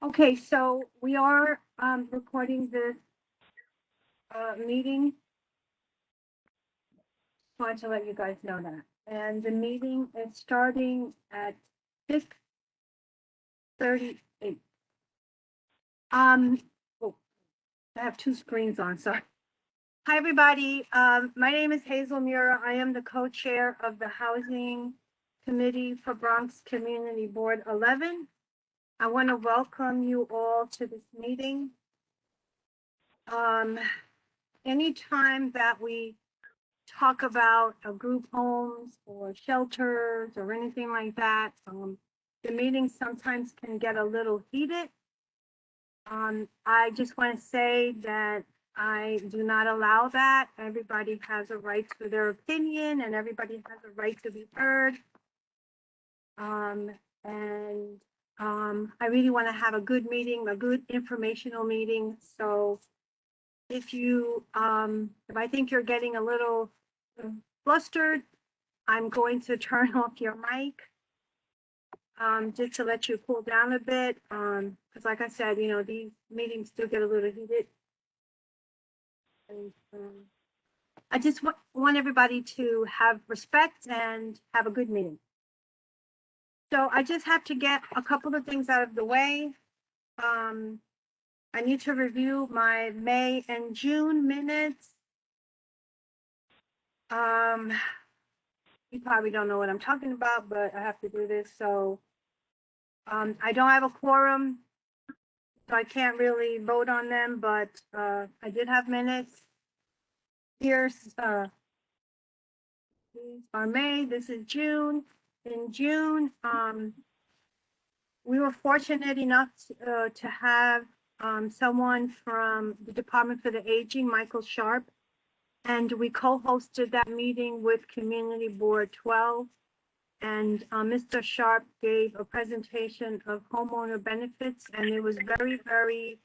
Okay, so we are recording this meeting. Wanted to let you guys know that. And the meeting is starting at 6:38. Oh, I have two screens on, sorry. Hi, everybody. My name is Hazel Mura. I am the co-chair of the Housing Committee for Bronx Community Board 11. I want to welcome you all to this meeting. Anytime that we talk about group homes or shelters or anything like that, the meetings sometimes can get a little heated. I just want to say that I do not allow that. Everybody has a right to their opinion and everybody has a right to be heard. I really want to have a good meeting, a good informational meeting. So if I think you're getting a little flustered, I'm going to turn off your mic just to let you cool down a bit. Because like I said, these meetings do get a little heated. And I just want everybody to have respect and have a good meeting. So I just have to get a couple of things out of the way. I need to review my May and June minutes. You probably don't know what I'm talking about, but I have to do this. So I don't have a quorum, so I can't really vote on them, but I did have minutes. Here's these are May, this is June. In June, we were fortunate enough to have someone from the Department for the Aging, Michael Sharp, and we co-hosted that meeting with Community Board 12. And Mr. Sharp gave a presentation of homeowner benefits, and it was very, very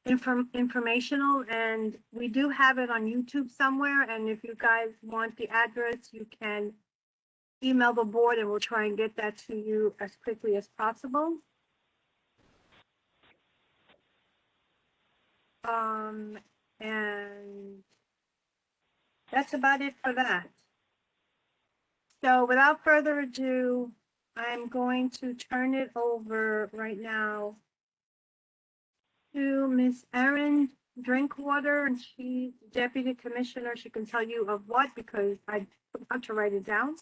informational. And we do have it on YouTube somewhere. And if you guys want the address, you can email the board and we'll try and get that to you as quickly as possible. And that's about it for that. So without further ado, I'm going to turn it over right now to Miss Erin Drinkwater, and she's Deputy Commissioner. She can tell you of what, because I forgot to write it down.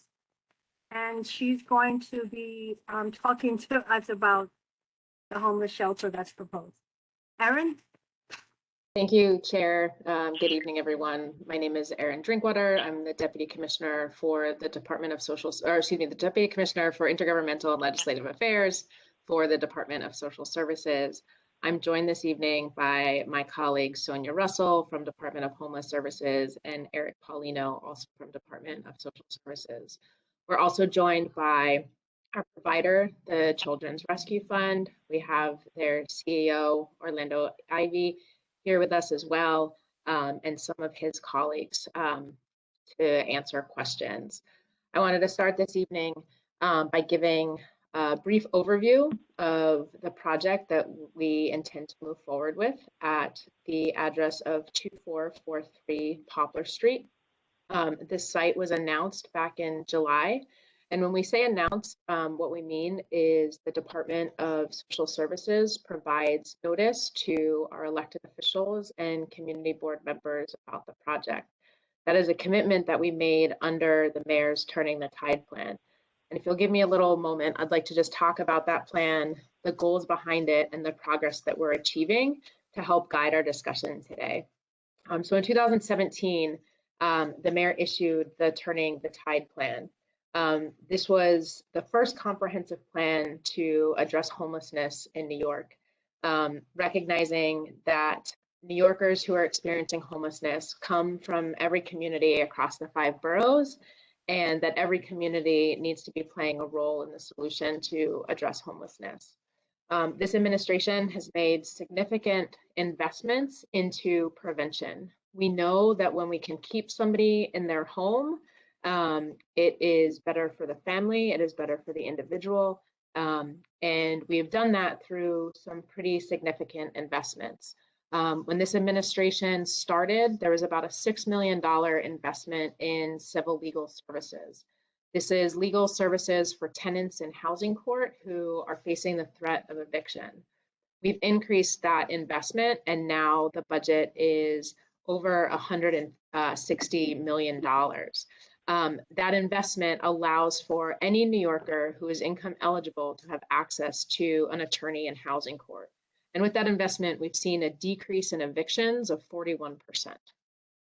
And she's going to be talking to us about the homeless shelter that's proposed. Erin? Thank you, Chair. Good evening, everyone. My name is Erin Drinkwater. I'm the Deputy Commissioner for the Department of the Deputy Commissioner for Intergovernmental and Legislative Affairs for the Department of Social Services. I'm joined this evening by my colleague Sonia Russell from Department of Homeless Services and Eric Paulino, also from Department of Social Services. We're also joined by our provider, the Children's Rescue Fund. We have their CEO, Orlando Ivy, here with us as well, and some of his colleagues to answer questions. I wanted to start this evening by giving a brief overview of the project that we intend to move forward with at the address of 2443 Poplar Street. This site was announced back in July. And when we say announce, what we mean is the Department of Social Services provides notice to our elected officials and community board members about the project. That is a commitment that we made under the Mayor's Turning the Tide plan. And if you'll give me a little moment, I'd like to just talk about that plan, the goals behind it, and the progress that we're achieving to help guide our discussion today. So in 2017, the Mayor issued the Turning the Tide plan. This was the first comprehensive plan to address homelessness in New York, recognizing that New Yorkers who are experiencing homelessness come from every community across the 5 boroughs, and that every community needs to be playing a role in the solution to address homelessness. This administration has made significant investments into prevention. We know that when we can keep somebody in their home, it is better for the family, it is better for the individual, And we have done that through some pretty significant investments. When this administration started, there was about a $6 million investment in civil legal services. This is legal services for tenants in housing court who are facing the threat of eviction. We've increased that investment, and now the budget is over $160 million. That investment allows for any New Yorker who is income eligible to have access to an attorney in housing court. And with that investment, we've seen a decrease in evictions of 41%.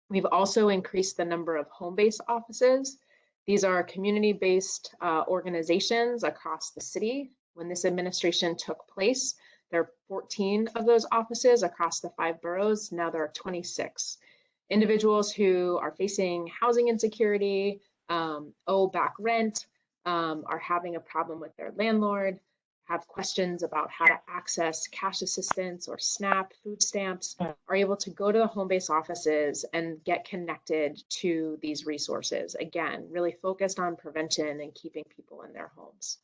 We've also increased the number of home-based offices. These are community-based organizations across the city. When this administration took place, there are 14 of those offices across the 5 boroughs. Now there are 26. Individuals who are facing housing insecurity, owe back rent, are having a problem with their landlord, have questions about how to access cash assistance or SNAP, food stamps, are able to go to the home-based offices and get connected to these resources. Again, really focused on prevention and keeping people in their homes.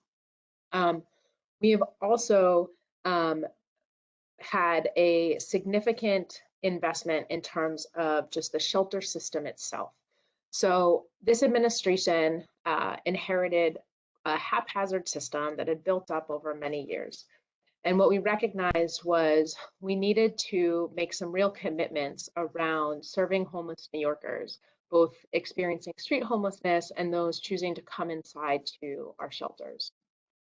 We have also had a significant investment in terms of just the shelter system itself. So this administration inherited a haphazard system that had built up over many years. And what we recognized was we needed to make some real commitments around serving homeless New Yorkers, both experiencing street homelessness and those choosing to come inside to our shelters.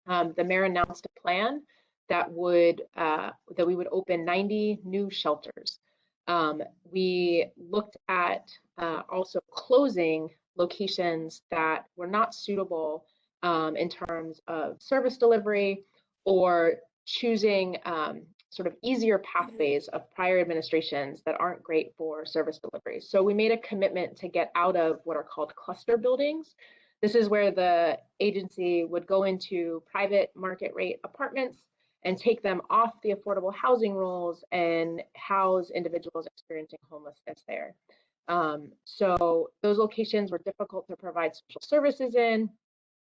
The mayor announced a plan that we would open 90 new shelters. We looked at also closing locations that were not suitable in terms of service delivery, or choosing sort of easier pathways of prior administrations that aren't great for service delivery. So we made a commitment to get out of what are called cluster buildings. This is where the agency would go into private market rate apartments and take them off the affordable housing rolls and house individuals experiencing homelessness there. So those locations were difficult to provide social services in,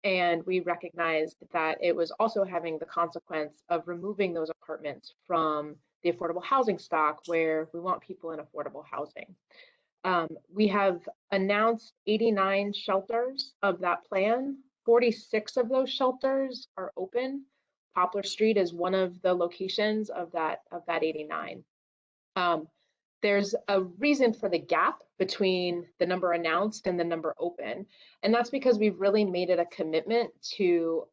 and we recognized that it was also having the consequence of removing those apartments from the affordable housing stock where we want people in affordable housing. We have announced 89 shelters of that plan. 46 of those shelters are open. Poplar Street is one of the locations of that 89. There's a reason for the gap between the number announced and the number open, and that's because we've really made it a commitment to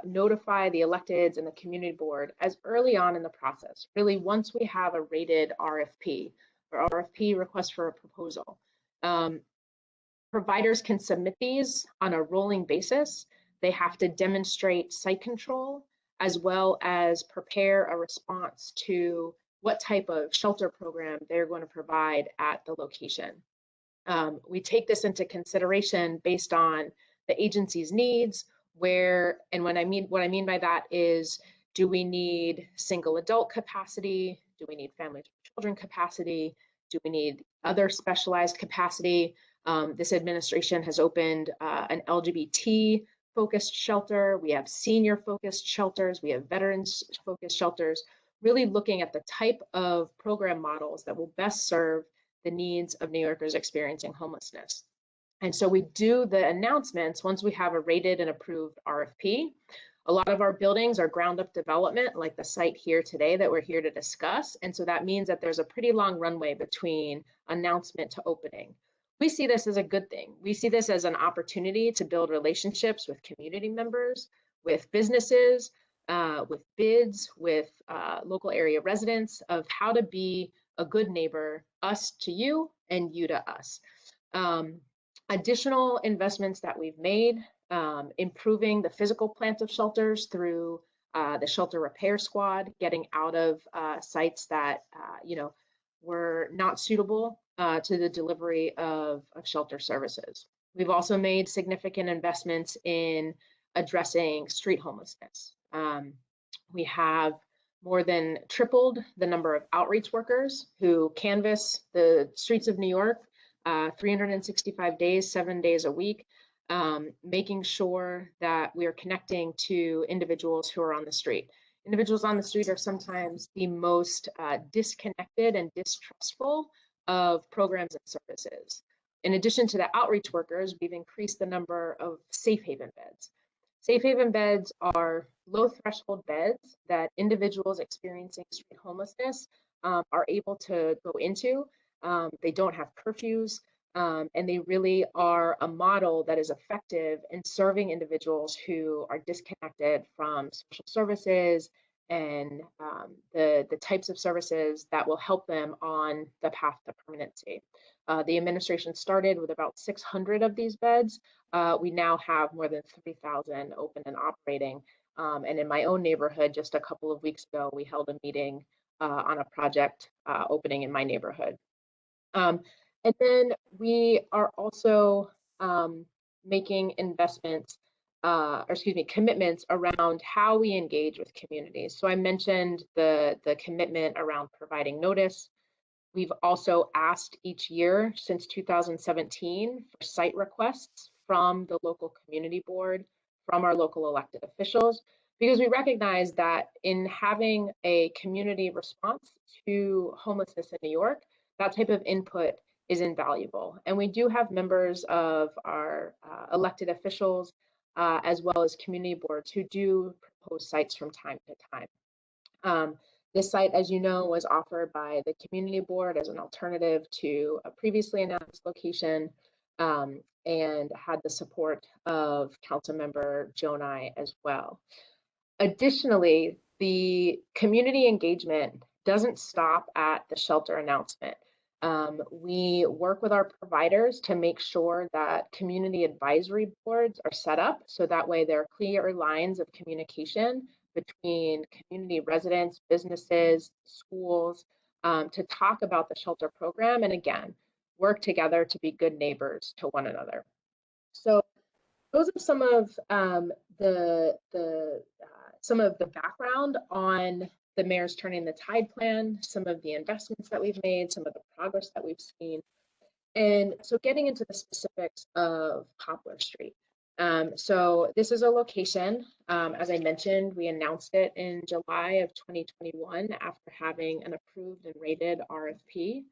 notify the electeds and the community board as early on in the process, really once we have a rated RFP, or RFP, request for a proposal. Providers can submit these on a rolling basis. They have to demonstrate site control, as well as prepare a response to what type of shelter program they're going to provide at the location. We take this into consideration based on the agency's needs, and what I mean by that is, do we need single adult capacity? Do we need families with children capacity? Do we need other specialized capacity? This administration has opened an LGBT focused shelter. We have senior focused shelters. We have veterans focused shelters, really looking at the type of program models that will best serve the needs of New Yorkers experiencing homelessness. And so we do the announcements once we have a rated and approved RFP. A lot of our buildings are ground up development, like the site here today that we're here to discuss. And so that means that there's a pretty long runway between announcement to opening. We see this as a good thing. We see this as an opportunity to build relationships with community members, with businesses, with bids, with local area residents, of how to be a good neighbor, us to you and you to us. Additional investments that we've made, improving the physical plant of shelters through the shelter repair squad, getting out of sites that were not suitable to the delivery of shelter services. We've also made significant investments in addressing street homelessness. We have more than tripled the number of outreach workers who canvass the streets of New York 365 days, 7 days a week. making sure that we are connecting to individuals who are on the street. Individuals on the street are sometimes the most disconnected and distrustful of programs and services. In addition to the outreach workers, we've increased the number of safe haven beds. Safe haven beds are low threshold beds that individuals experiencing street homelessness are able to go into. They don't have curfews, and they really are a model that is effective in serving individuals who are disconnected from social services and the types of services that will help them on the path to permanency. The administration started with about 600 of these beds. We now have more than 3,000 open and operating. And in my own neighborhood, just a couple of weeks ago, we held a meeting on a project opening in my neighborhood. And then we are also making investments, commitments around how we engage with communities. So I mentioned the commitment around providing notice. We've also asked each year since 2017 for site requests from the local community board, from our local elected officials, because we recognize that in having a community response to homelessness in New York, that type of input is invaluable. And we do have members of our elected officials as well as community boards who do propose sites from time to time. This site, as you know, was offered by the community board as an alternative to a previously announced location and had the support of Councilmember Jonai as well. Additionally, the community engagement doesn't stop at the shelter announcement. We work with our providers to make sure that community advisory boards are set up so that way there are clear lines of communication between community residents, businesses, schools, to talk about the shelter program and again, work together to be good neighbors to one another. So those are some of the background on the Mayor's Turning the Tide plan, some of the investments that we've made, some of the progress that we've seen. And so getting into the specifics of Poplar Street. So this is a location, as I mentioned, we announced it in July of 2021 after having an approved and rated RFP.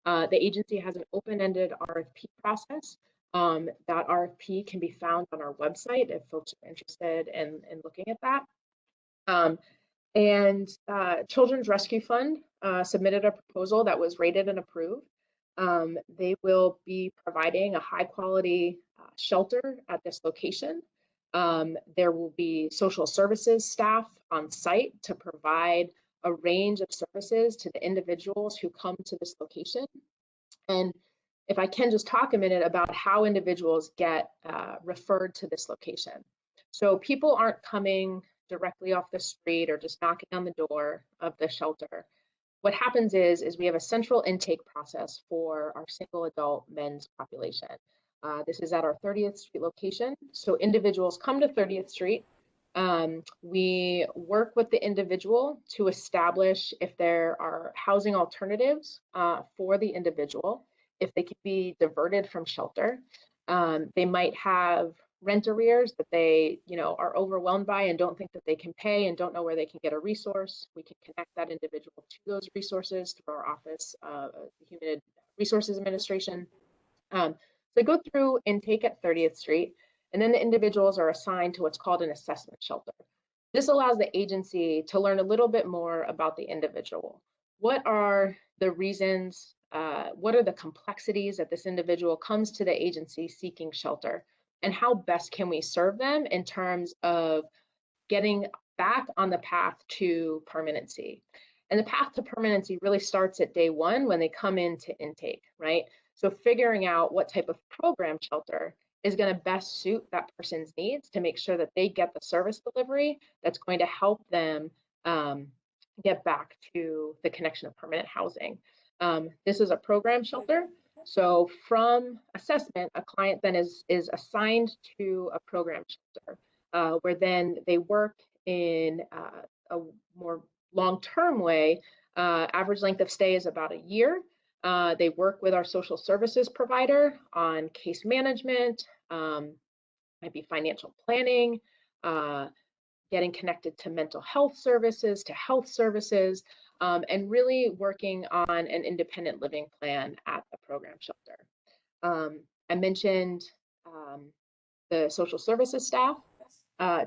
The agency has an open-ended RFP process. That RFP can be found on our website if folks are interested in looking at that. Children's Rescue Fund submitted a proposal that was rated and approved. They will be providing a high quality shelter at this location. There will be social services staff on site to provide a range of services to the individuals who come to this location. And if I can just talk a minute about how individuals get referred to this location. So people aren't coming directly off the street or just knocking on the door of the shelter. What happens is we have a central intake process for our single adult men's population. This is at our 30th Street location. So individuals come to 30th Street. We work with the individual to establish if there are housing alternatives for the individual, if they can be diverted from shelter. They might have rent arrears that they, are overwhelmed by and don't think that they can pay and don't know where they can get a resource. We can connect that individual to those resources through our office, the Human Resources Administration. So they go through intake at 30th Street, and then the individuals are assigned to what's called an assessment shelter. This allows the agency to learn a little bit more about the individual. What are the reasons, what are the complexities that this individual comes to the agency seeking shelter? And how best can we serve them in terms of getting back on the path to permanency? And the path to permanency really starts at day one when they come into intake, right? So figuring out what type of program shelter is going to best suit that person's needs to make sure that they get the service delivery that's going to help them get back to the connection of permanent housing. This is a program shelter. So from assessment, a client then is assigned to a program shelter where then they work in a more long-term way. Average length of stay is about a year. They work with our social services provider on case management, might be financial planning, getting connected to mental health services, to health services, and really working on an independent living plan at the program shelter. I mentioned the social services staff.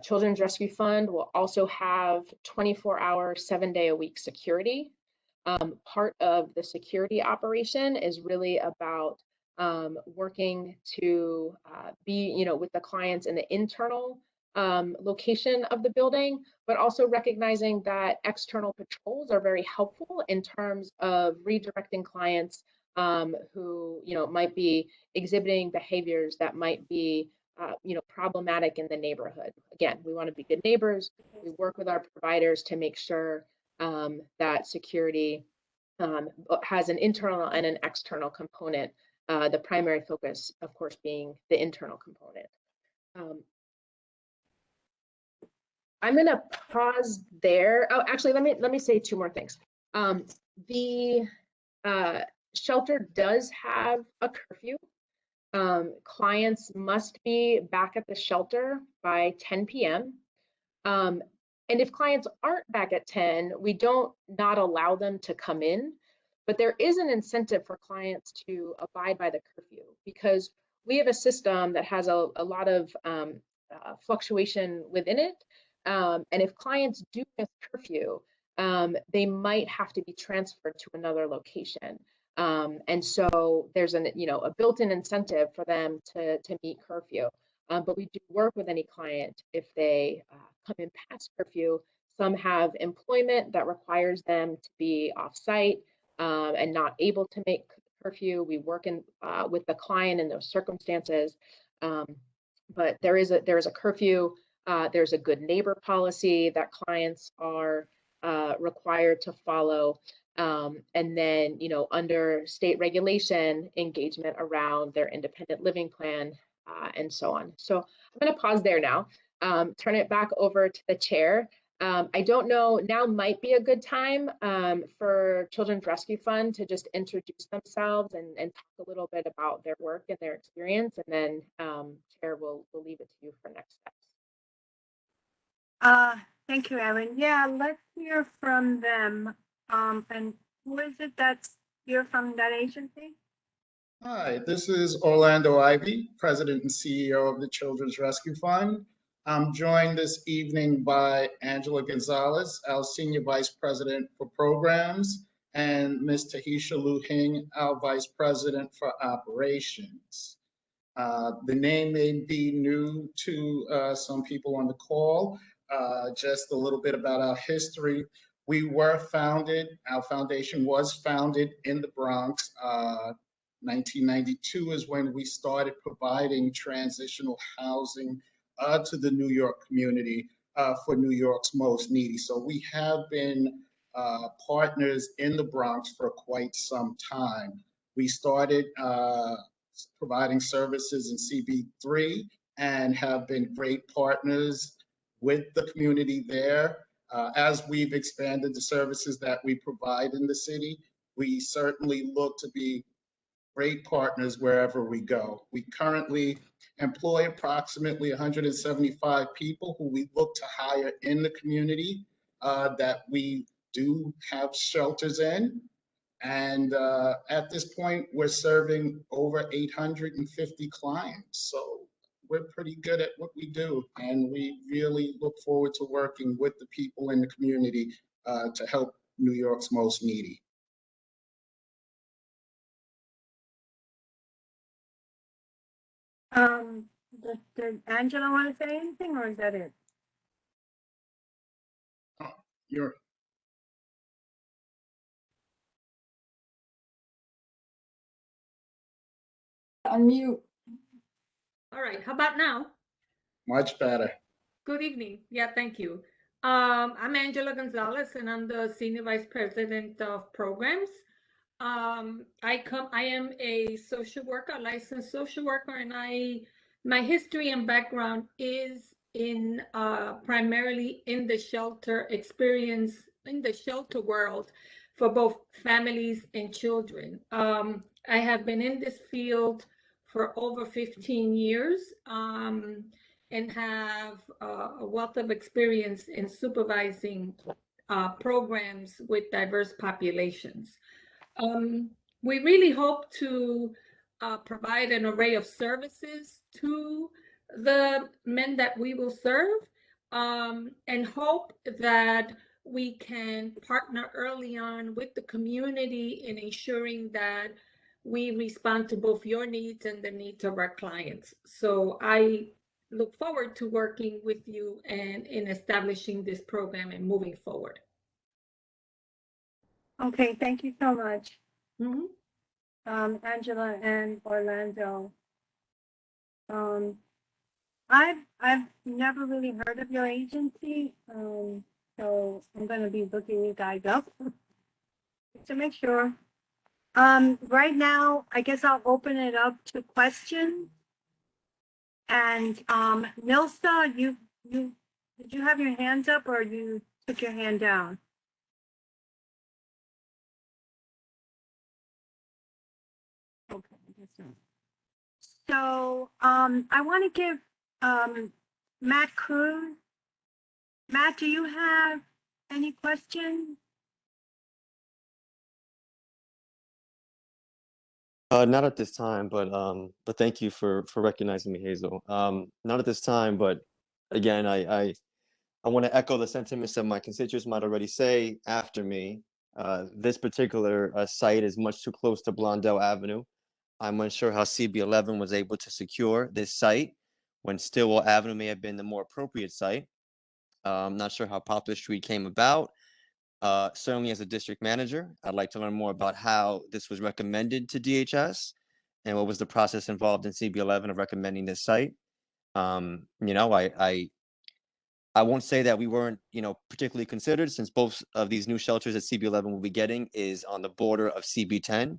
Children's Rescue Fund will also have 24-hour, 7-day-a-week security. Part of the security operation is really about working to be, with the clients in the internal location of the building, but also recognizing that external patrols are very helpful in terms of redirecting clients who, might be exhibiting behaviors that might be, problematic in the neighborhood. Again, we want to be good neighbors. We work with our providers to make sure that security has an internal and an external component. The primary focus, of course, being the internal component. I'm going to pause there. Oh, actually, let me say two more things. The shelter does have a curfew. Clients must be back at the shelter by 10 p.m. And if clients aren't back at 10, we don't not allow them to come in, but there is an incentive for clients to abide by the curfew because we have a system that has a lot of fluctuation within it. And if clients do miss curfew, they might have to be transferred to another location. And so there's a built-in incentive for them to meet curfew. But we do work with any client if they come in past curfew. Some have employment that requires them to be off-site and not able to make curfew. We work with the client in those circumstances. But there is a curfew. There's a good neighbor policy that clients are required to follow. And then, under state regulation, engagement around their independent living plan and so on. So I'm going to pause there now, turn it back over to the chair. I don't know, now might be a good time for Children's Rescue Fund to just introduce themselves and talk a little bit about their work and their experience, and then Chair will leave it to you for next steps. Thank you, Erin. Yeah, let's hear from them. And who is it that's here from that agency? Hi, this is Orlando Ivy, President and CEO of the Children's Rescue Fund. I'm joined this evening by Angela Gonzalez, our Senior Vice President for Programs, and Ms. Tahisha Lu Hing, our Vice President for Operations. The name may be new to some people on the call. Just a little bit about our history. Our foundation was founded in the Bronx. 1992 is when we started providing transitional housing to the New York community for New York's most needy. So we have been partners in the Bronx for quite some time. We started providing services in CB3 and have been great partners with the community there. As we've expanded the services that we provide in the city, we certainly look to be great partners wherever we go. We currently employ approximately 175 people who we look to hire in the community that we do have shelters in. And at this point, we're serving over 850 clients. So we're pretty good at what we do. And we really look forward to working with the people in the community to help New York's most needy. Did Angela want to say anything, or is that it? Oh, you're unmute. All right, how about now? much better. Good evening. Yeah, thank you. I'm Angela Gonzalez, and I'm the Senior Vice President of Programs. I am a social worker, a licensed social worker, and my history and background is in primarily in the shelter experience, in the shelter world for both families and children. I have been in this field for over 15 years and have a wealth of experience in supervising programs with diverse populations. We really hope to provide an array of services to the men that we will serve, and hope that we can partner early on with the community in ensuring that we respond to both your needs and the needs of our clients. So I look forward to working with you and in establishing this program and moving forward. Okay, thank you so much, Mhm. Angela and Orlando. I've never really heard of your agency, so I'm gonna be looking you guys up to make sure. Right now, I guess I'll open it up to questions. And Nilsa, you did you have your hands up or you took your hand down? Okay, I guess so. So I want to give Matt Cruz. Matt, do you have any questions? Not at this time, but thank you for recognizing me, Hazel. Not at this time, but again, I want to echo the sentiments that my constituents might already say after me. This particular site is much too close to Blondell Avenue. I'm unsure how CB11 was able to secure this site when Stillwell Avenue may have been the more appropriate site. I'm not sure how Poplar Street came about. Certainly as a district manager, I'd like to learn more about how this was recommended to DHS and what was the process involved in CB11 of recommending this site. You know, I won't say that we weren't, you know, particularly considered, since both of these new shelters that CB11 will be getting is on the border of CB10.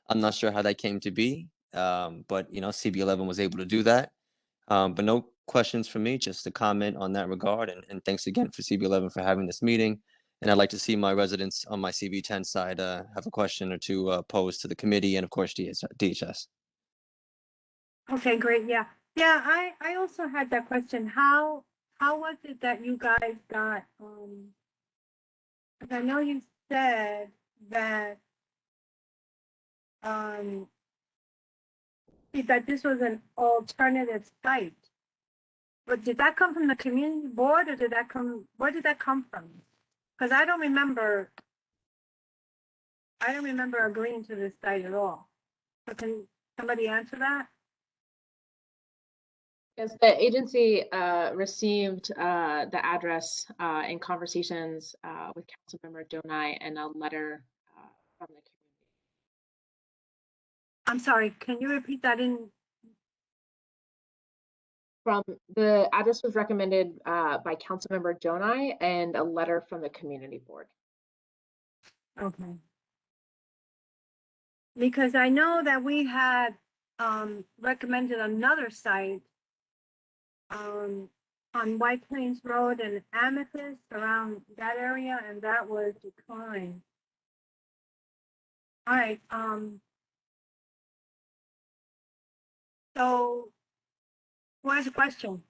I'm not sure how that came to be, but you know, CB11 was able to do that. But no questions for me, just a comment on that regard. And thanks again for CB11 for having this meeting. And I'd like to see my residents on my CB10 side have a question or two posed to the committee and of course DHS. Okay, great. Yeah. Yeah, I also had that question. How was it that you guys got 'cause I know you said that that this was an alternative site. But did that come from the community board or where did that come from? Because I don't remember agreeing to this site at all. So can somebody answer that? Yes, the agency received the address in conversations with Councilmember Donai and a letter from the community. I'm sorry, can you repeat that From the address was recommended by Councilmember Donai and a letter from the community board. Okay. Because I know that we had recommended another site on White Plains Road and Amethyst around that area, and that was declined. All right. So where's the question?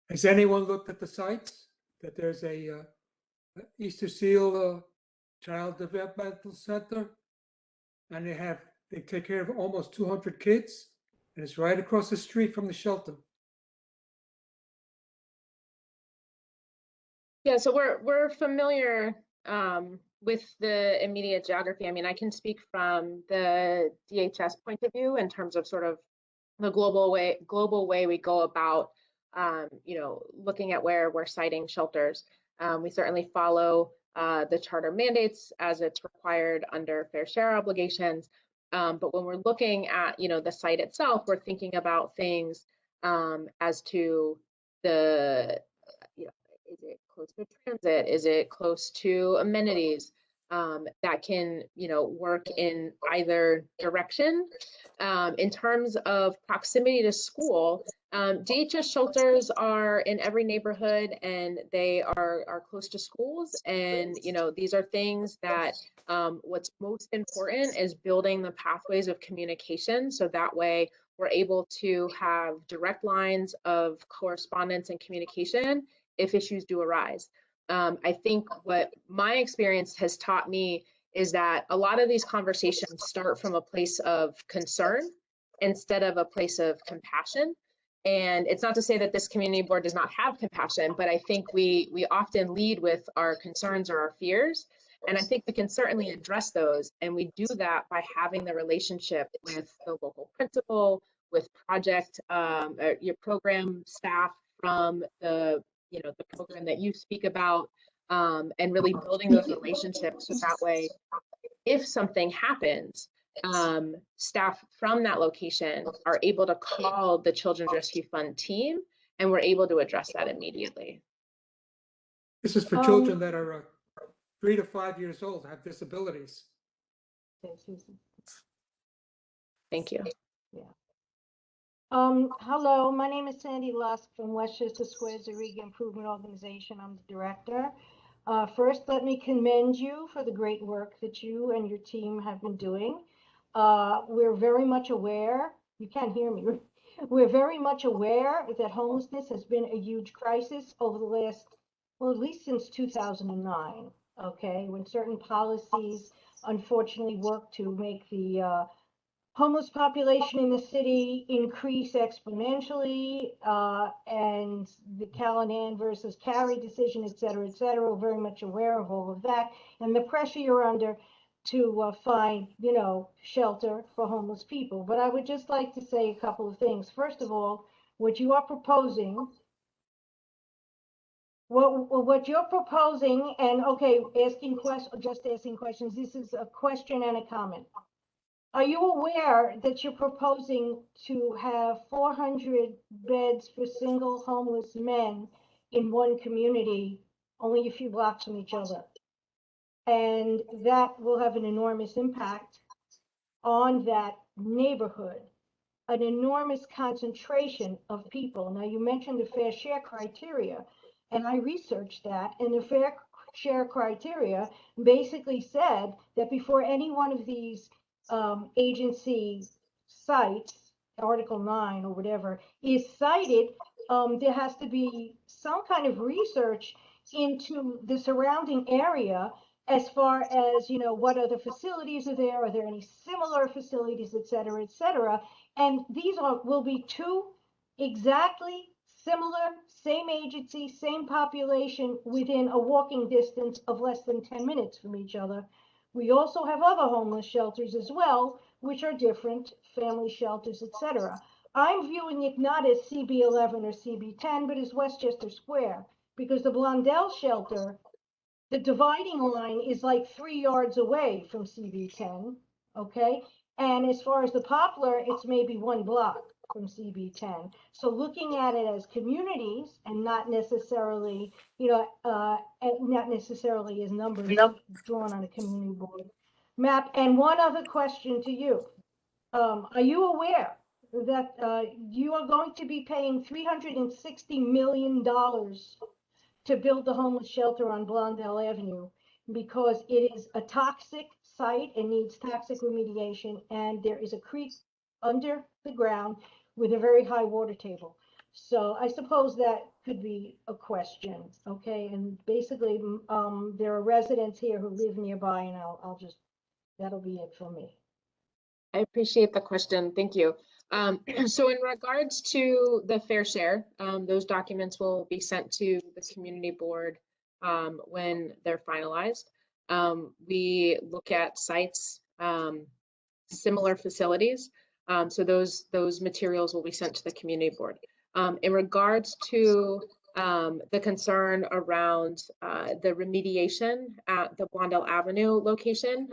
Has anyone looked at the sites? That there's a Easter Seal Child Developmental Center, and they take care of almost 200 kids, and it's right across the street from the shelter. Yeah, so we're familiar with the immediate geography. I mean, I can speak from the DHS point of view in terms of sort of the global way we go about you know, looking at where we're siting shelters. We certainly follow the charter mandates as it's required under fair share obligations. But when we're looking at, you know, the site itself, we're thinking about things as to the, you know, is it close to transit? Is it close to amenities that can, you know, work in either direction? In terms of proximity to school, DHS shelters are in every neighborhood, and they are close to schools. And, you know, these are things that what's most important is building the pathways of communication. So that way we're able to have direct lines of correspondence and communication if issues do arise. I think what my experience has taught me is that a lot of these conversations start from a place of concern instead of a place of compassion. And it's not to say that this community board does not have compassion, but I think we often lead with our concerns or our fears. And I think we can certainly address those. And we do that by having the relationship with the local principal, with project, your program staff from the program that you speak about, and really building those relationships so that way, if something happens, staff from that location are able to call the Children's Rescue Fund team, and we're able to address that immediately. This is for children that are 3 to 5 years old, have disabilities. Thank you. Hello, my name is Sandy Lusk from Westchester Square Zariga Improvement Organization. I'm the director. First, let me commend you for the great work that you and your team have been doing. We're very much aware, you can't hear me, we're very much aware that homelessness has been a huge crisis over the last, well, at least since 2009, okay, when certain policies unfortunately worked to make the homeless population in the city increase exponentially, and the Callahan versus Carey decision, et cetera, we're very much aware of all of that and the pressure you're under to find, you know, shelter for homeless people. But I would just like to say a couple of things. First of all, what you are proposing, what you're proposing, and okay, just asking questions, this is a question and a comment. Are you aware that you're proposing to have 400 beds for single homeless men in one community, only a few blocks from each other? And that will have an enormous impact on that neighborhood, an enormous concentration of people. Now, you mentioned the fair share criteria, and I researched that, and the fair share criteria basically said that before any one of these agency sites, Article 9 or whatever, is cited, there has to be some kind of research into the surrounding area as far as, you know, what other facilities are there any similar facilities, et cetera, and these will be two exactly similar, same agency, same population within a walking distance of less than 10 minutes from each other. We also have other homeless shelters as well, which are different, family shelters, et cetera. I'm viewing it not as CB11 or CB10, but as Westchester Square, because the Blondell shelter, the dividing line is like 3 yards away from CB10, okay? And as far as the Poplar, it's maybe 1 block from CB10. So looking at it as communities and not necessarily, you know, not necessarily as numbers drawn on a community board map. And one other question to you. Are you aware that you are going to be paying $360 million to build the homeless shelter on Blondell Avenue because it is a toxic site and needs toxic remediation, and there is a creek under the ground with a very high water table? So I suppose that could be a question, okay? And basically, there are residents here who live nearby, and I'll just, that'll be it for me. I appreciate the question. Thank you. So in regards to the fair share, those documents will be sent to the community board when they're finalized. We look at sites, similar facilities. So those materials will be sent to the community board. In regards to the concern around the remediation at the Blondell Avenue location,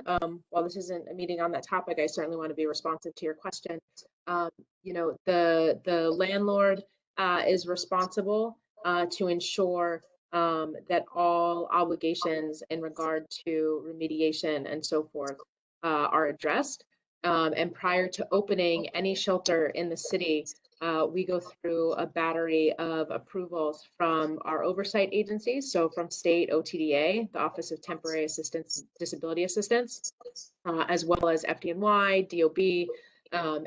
while this isn't a meeting on that topic, I certainly want to be responsive to your question. You know, the landlord is responsible to ensure that all obligations in regard to remediation and so forth are addressed. And prior to opening any shelter in the city, we go through a battery of approvals from our oversight agencies. So from state OTDA, the Office of Temporary Assistance, Disability Assistance, as well as FDNY, DOB,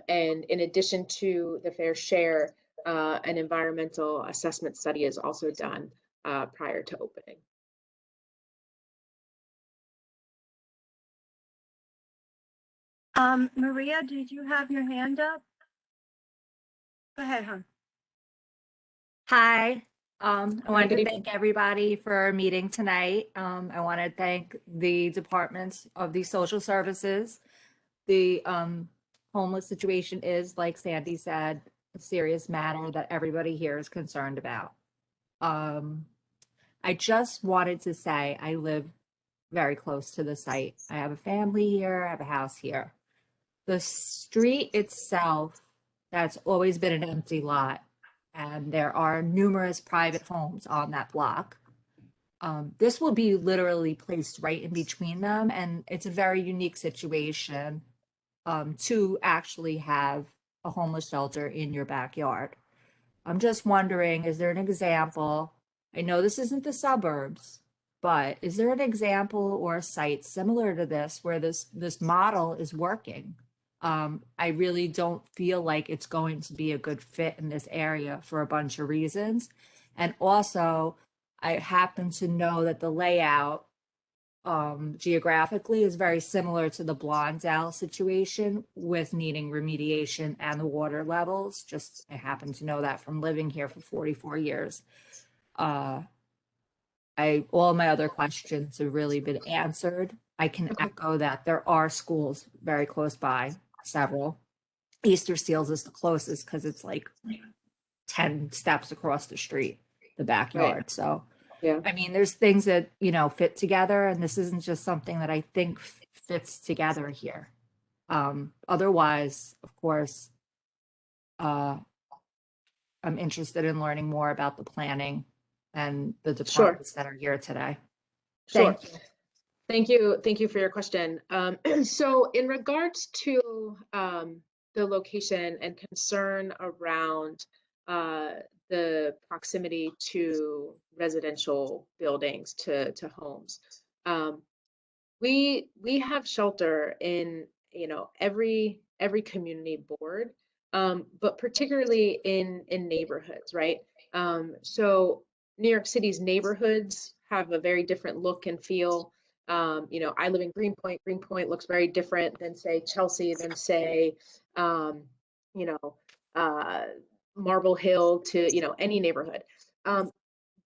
and in addition to the fair share, an environmental assessment study is also done prior to opening. Maria, did you have your hand up? Go ahead, hon. Hi. I wanted good to evening. thank everybody for our meeting tonight. I want to thank the departments of the social services. The homeless situation is, like Sandy said, a serious matter that everybody here is concerned about. I just wanted to say I live very close to the site. I have a family here, I have a house here. The street itself, that's always been an empty lot, and there are numerous private homes on that block. This will be literally placed right in between them, and it's a very unique situation to actually have a homeless shelter in your backyard. I'm just wondering, is there an example? I know this isn't the suburbs, but is there an example or a site similar to this where this model is working? I really don't feel like it's going to be a good fit in this area for a bunch of reasons. And also, I happen to know that the layout geographically is very similar to the Blondell situation with needing remediation and the water levels. Just, I happen to know that from living here for 44 years. All my other questions have really been answered. I can echo that there are schools very close by, several. Easter Seals is the closest because it's like 10 steps across the street, the backyard. Right. So, Yeah. I mean, there's things that, fit together, and this isn't just something that I think fits together here. Otherwise, of course, I'm interested in learning more about the planning and the departments that are here today. Sure. Thank you. Thank you for your question. So in regards to the location and concern around the proximity to residential buildings, to homes, we have shelter in every community board, but particularly in neighborhoods, right? So New York City's neighborhoods have a very different look and feel. I live in Greenpoint. Greenpoint looks very different than, say, Chelsea, than, say, Marble Hill, to, any neighborhood.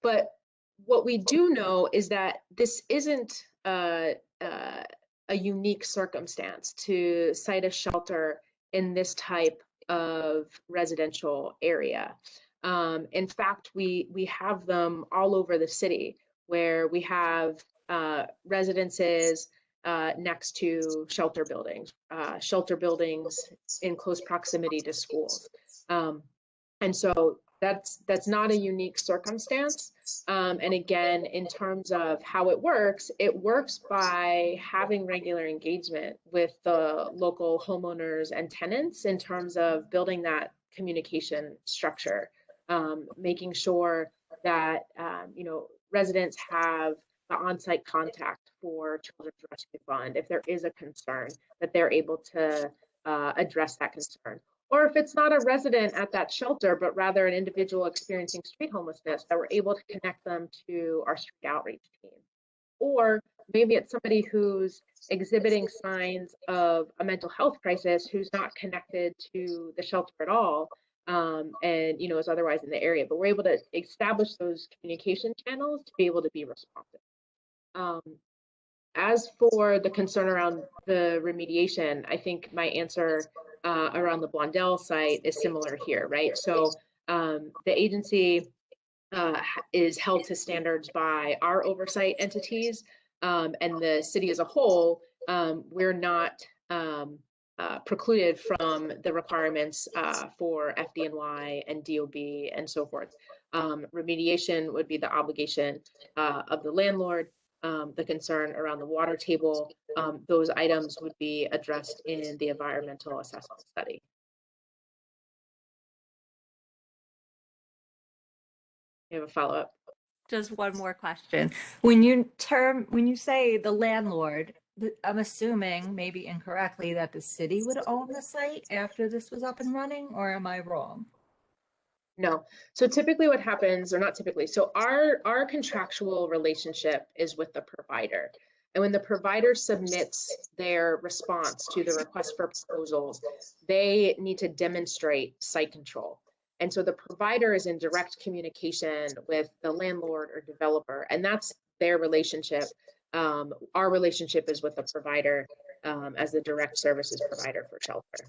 But what we do know is that this isn't a unique circumstance to site a shelter in this type of residential area. In fact, we have them all over the city, where we have residences next to shelter buildings in close proximity to schools. And so that's not a unique circumstance. And again, in terms of how it works by having regular engagement with the local homeowners and tenants in terms of building that communication structure, making sure that residents have the on-site contact for Children's Rescue Fund if there is a concern, that they're able to address that concern. Or if it's not a resident at that shelter, but rather an individual experiencing street homelessness, that we're able to connect them to our street outreach team. Or maybe it's somebody who's exhibiting signs of a mental health crisis, who's not connected to the shelter at all, and is otherwise in the area. But we're able to establish those communication channels to be able to be responsive. As for the concern around the remediation, I think my answer around the Blondell site is similar here, right? So the agency is held to standards by our oversight entities, and the city as a whole, we're not precluded from the requirements for FDNY and DOB and so forth. Remediation would be the obligation of the landlord. The concern around the water table, those items would be addressed in the environmental assessment study. You have a follow-up? Just one more question. When you say the landlord, I'm assuming, maybe incorrectly, that the city would own the site after this was up and running, or am I wrong? No. So typically what happens, or not typically, so our contractual relationship is with the provider. And when the provider submits their response to the request for proposals, they need to demonstrate site control. And so the provider is in direct communication with the landlord or developer, and that's their relationship. Our relationship is with the provider as the direct services provider for shelter.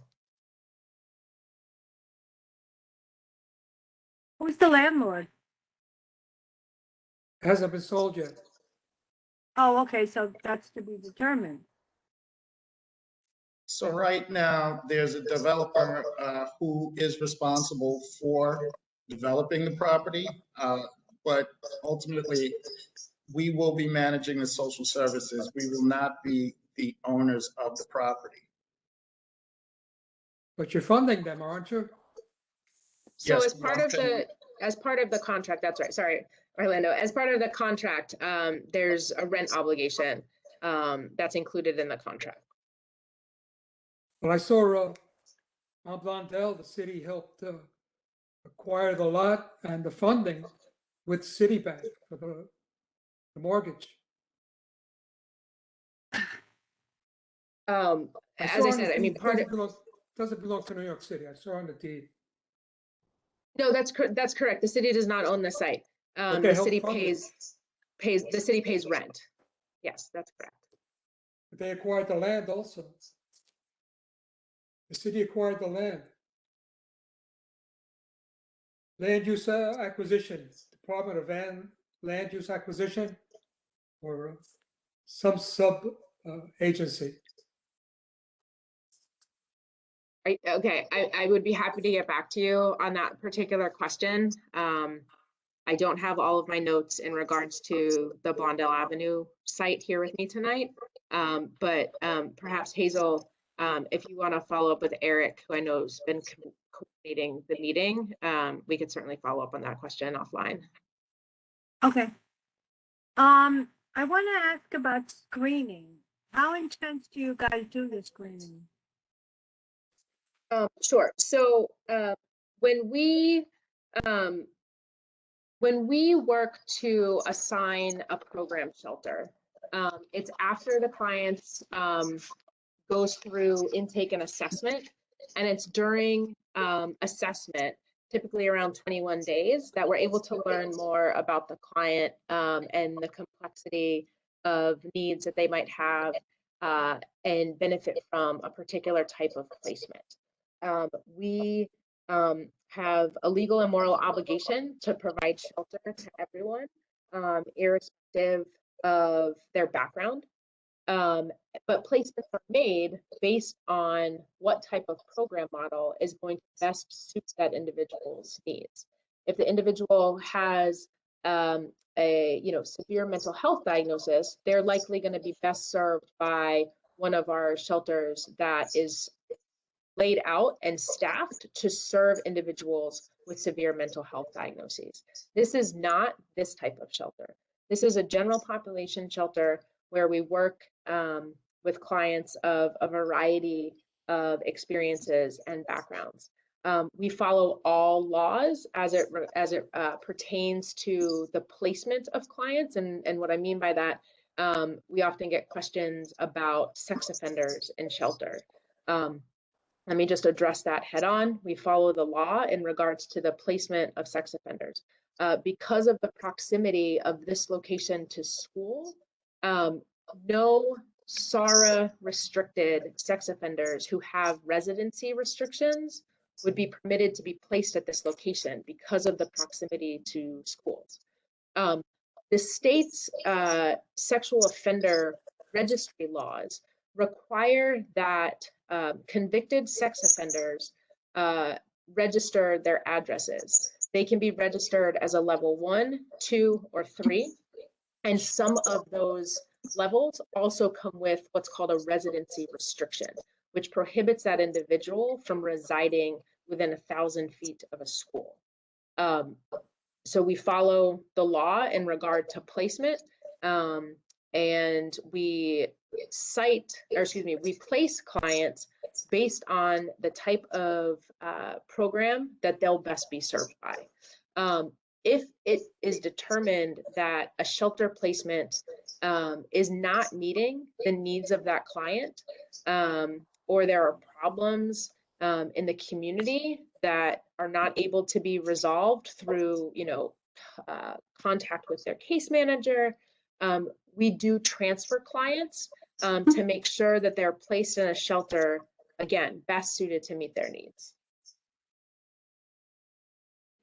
Who's the landlord? Hasn't been sold yet. Oh, okay, so that's to be determined. So right now, there's a developer who is responsible for developing the property, but ultimately, we will be managing the social services. We will not be the owners of the property. But you're funding them, aren't you? So Yes, as part of the contract, that's right. Sorry, Orlando. As part of the contract, there's a rent obligation that's included in the contract. Well, I saw on Blondell, the city helped acquire the lot and the funding with Citibank for the mortgage. As saw I on the said, I mean, deed, part of doesn't belong to New York City. I saw on the deed. no, that's correct. The city does not own the site. But they The help city fund it. pays rent. Yes, that's correct. But they acquired the land also. The city acquired the land. Land use acquisition, Department of Land Use Acquisition, or some sub agency. Okay, I would be happy to get back to you on that particular question. I don't have all of my notes in regards to the Blondell Avenue site here with me tonight. But perhaps Hazel, if you want to follow up with Eric, who I know has been coordinating the meeting, we could certainly follow up on that question offline. Okay. I want to ask about screening. How intense do you guys do the screening? Sure. So when we work to assign a program shelter, it's after the clients goes through intake and assessment, and it's during assessment, typically around 21 days, that we're able to learn more about the client and the complexity of needs that they might have and benefit from a particular type of placement. We have a legal and moral obligation to provide shelter to everyone, irrespective of their background. But placements are made based on what type of program model is going to best suit that individual's needs. If the individual has a severe mental health diagnosis, they're likely going to be best served by one of our shelters that is laid out and staffed to serve individuals with severe mental health diagnoses. This is not this type of shelter. This is a general population shelter where we work with clients of a variety of experiences and backgrounds. We follow all laws as it pertains to the placement of clients, and what I mean by that, we often get questions about sex offenders in shelter. Let me just address that head on. We follow the law in regards to the placement of sex offenders. Because of the proximity of this location to school, no SARA restricted sex offenders who have residency restrictions would be permitted to be placed at this location because of the proximity to schools. The state's sexual offender registry laws require that convicted sex offenders register their addresses. They can be registered as a level 1, 2, or 3. And some of those levels also come with what's called a residency restriction, which prohibits that individual from residing within 1,000 feet of a school. so we follow the law in regard to placement, and we we place clients based on the type of program that they'll best be served by. If it is determined that a shelter placement is not meeting the needs of that client, or there are problems in the community that are not able to be resolved through, contact with their case manager, we do transfer clients to make sure that they're placed in a shelter, again, best suited to meet their needs.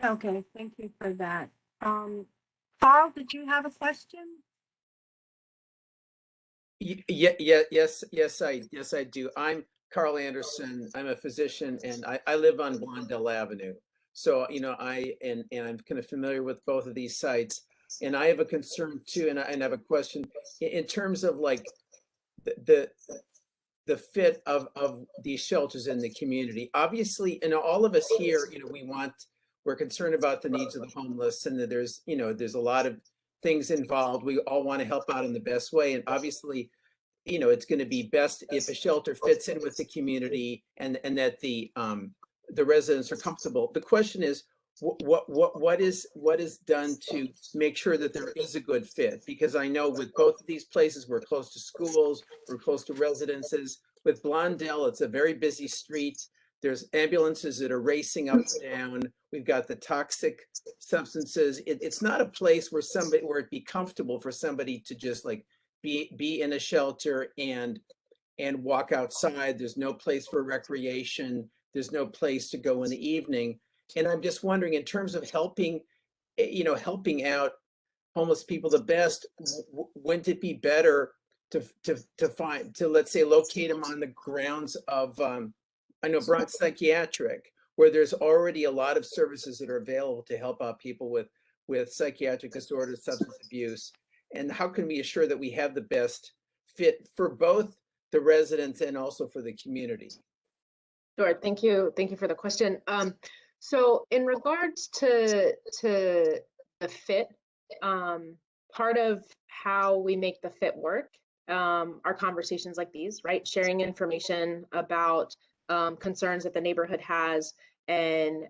Okay, thank you for that. Carl, did you have a question? Yes, I do. I'm Carl Anderson. I'm a physician, and I live on Wandell Avenue. So, and I'm kind of familiar with both of these sites. And I have a concern too, and I have a question in terms of like the fit of these shelters in the community. Obviously, and all of us here, we're concerned about the needs of the homeless, and that there's a lot of things involved. We all want to help out in the best way, and obviously, it's going to be best if a shelter fits in with the community and that the residents are comfortable. The question is, what is done to make sure that there is a good fit? Because I know with both of these places, we're close to schools, we're close to residences. With Blondell, it's a very busy street. There's ambulances that are racing up and down. We've got the toxic substances. It's not a place where it'd be comfortable for somebody to just like be in a shelter and walk outside. There's no place for recreation. There's no place to go in the evening. And I'm just wondering, in terms of helping out homeless people the best, wouldn't it be better to let's say locate them on the grounds of I know Bronx Psychiatric, where there's already a lot of services that are available to help out people with psychiatric disorders, substance abuse. And how can we assure that we have the best fit for both the residents and also for the community? Sure, thank you for the question. So in regards to the fit, part of how we make the fit work are conversations like these, right? Sharing information about concerns that the neighborhood has, and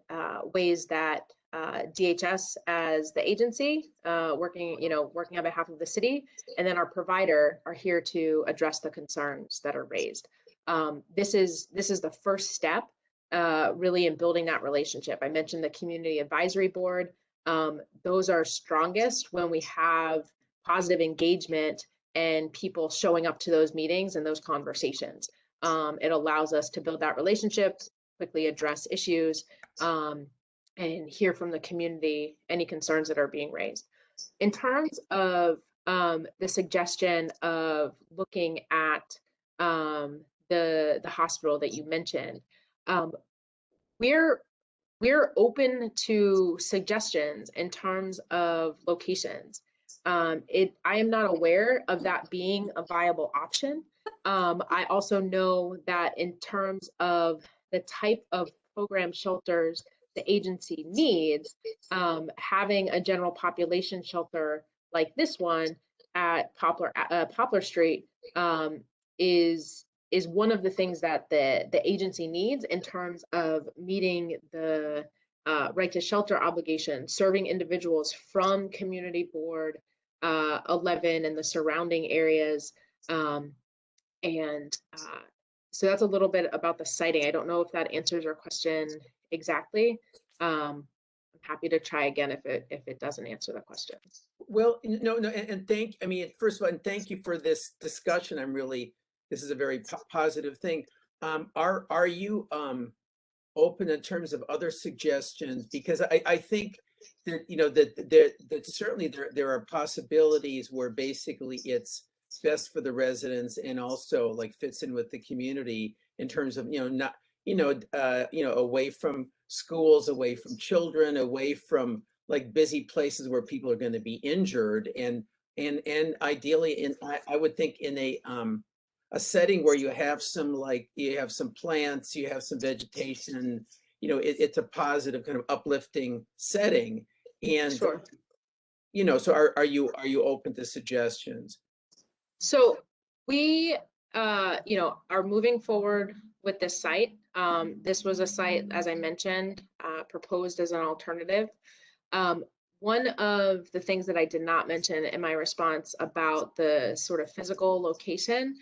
ways that DHS as the agency working on behalf of the city, and then our provider are here to address the concerns that are raised. This is the first step really in building that relationship. I mentioned the community advisory board. Those are strongest when we have positive engagement and people showing up to those meetings and those conversations. It allows us to build that relationship, quickly address issues, and hear from the community any concerns that are being raised. In terms of the suggestion of looking at the hospital that you mentioned, we're open to suggestions in terms of locations. I am not aware of that being a viable option. I also know that in terms of the type of program shelters the agency needs, having a general population shelter like this one at Poplar Street is one of the things that the agency needs in terms of meeting the right to shelter obligation, serving individuals from Community Board 11 and the surrounding areas. So that's a little bit about the siting. I don't know if that answers your question exactly. I'm happy to try again if it doesn't answer the question. Well, no, and first of all, and thank you for this discussion. This is a very positive thing. Are you open in terms of other suggestions? Because I think that that certainly there are possibilities where basically it's best for the residents and also like fits in with the community in terms of not away from schools, away from children, away from like busy places where people are going to be injured, and ideally I would think in a setting where you have some plants, you have some vegetation, it's a positive kind of uplifting setting. And, Sure. so are you open to suggestions? So we, are moving forward with this site. This was a site, as I mentioned, proposed as an alternative. One of the things that I did not mention in my response about the sort of physical location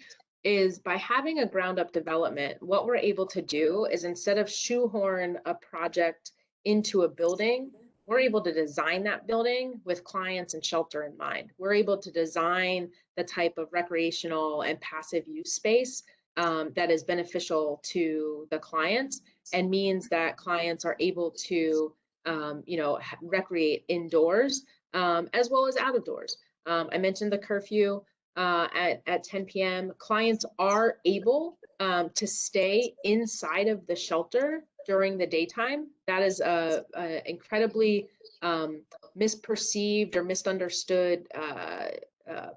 is by having a ground up development, what we're able to do is instead of shoehorn a project into a building, we're able to design that building with clients and shelter in mind. We're able to design the type of recreational and passive use space that is beneficial to the clients and means that clients are able to recreate indoors as well as out of doors. I mentioned the curfew at 10 p.m. Clients are able to stay inside of the shelter during the daytime. That is a incredibly misperceived or misunderstood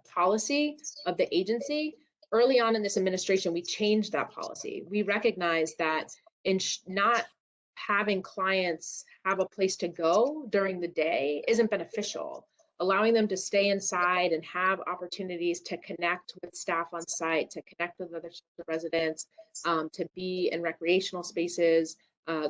policy of the agency. Early on in this administration, we changed that policy. We recognized that in not having clients have a place to go during the day isn't beneficial. Allowing them to stay inside and have opportunities to connect with staff on site, to connect with other residents, to be in recreational spaces,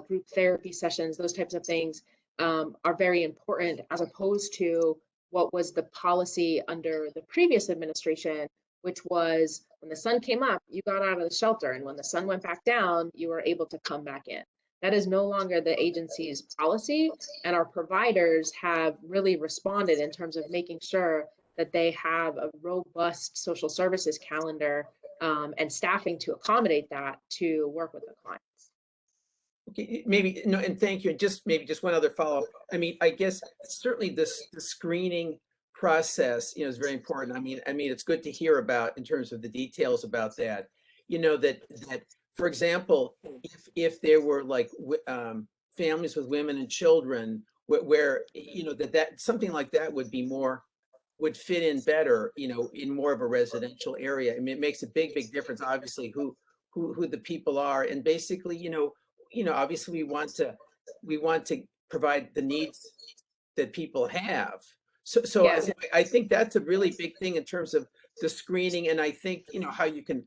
group therapy sessions, those types of things are very important, as opposed to what was the policy under the previous administration, which was when the sun came up, you got out of the shelter, and when the sun went back down, you were able to come back in. That is no longer the agency's policy, and our providers have really responded in terms of making sure that they have a robust social services calendar and staffing to accommodate that to work with the clients. Okay, maybe, no, and thank you. And just maybe just one other follow-up. I mean, I guess certainly the screening process, is very important. I mean, it's good to hear about in terms of the details about that. That for example, if there were like families with women and children where that something like that would fit in better, in more of a residential area. I mean, it makes a big difference, obviously, who the people are, and basically, obviously we want to provide the needs that people have. So Yeah. I think that's a really big thing in terms of the screening, and I think how you can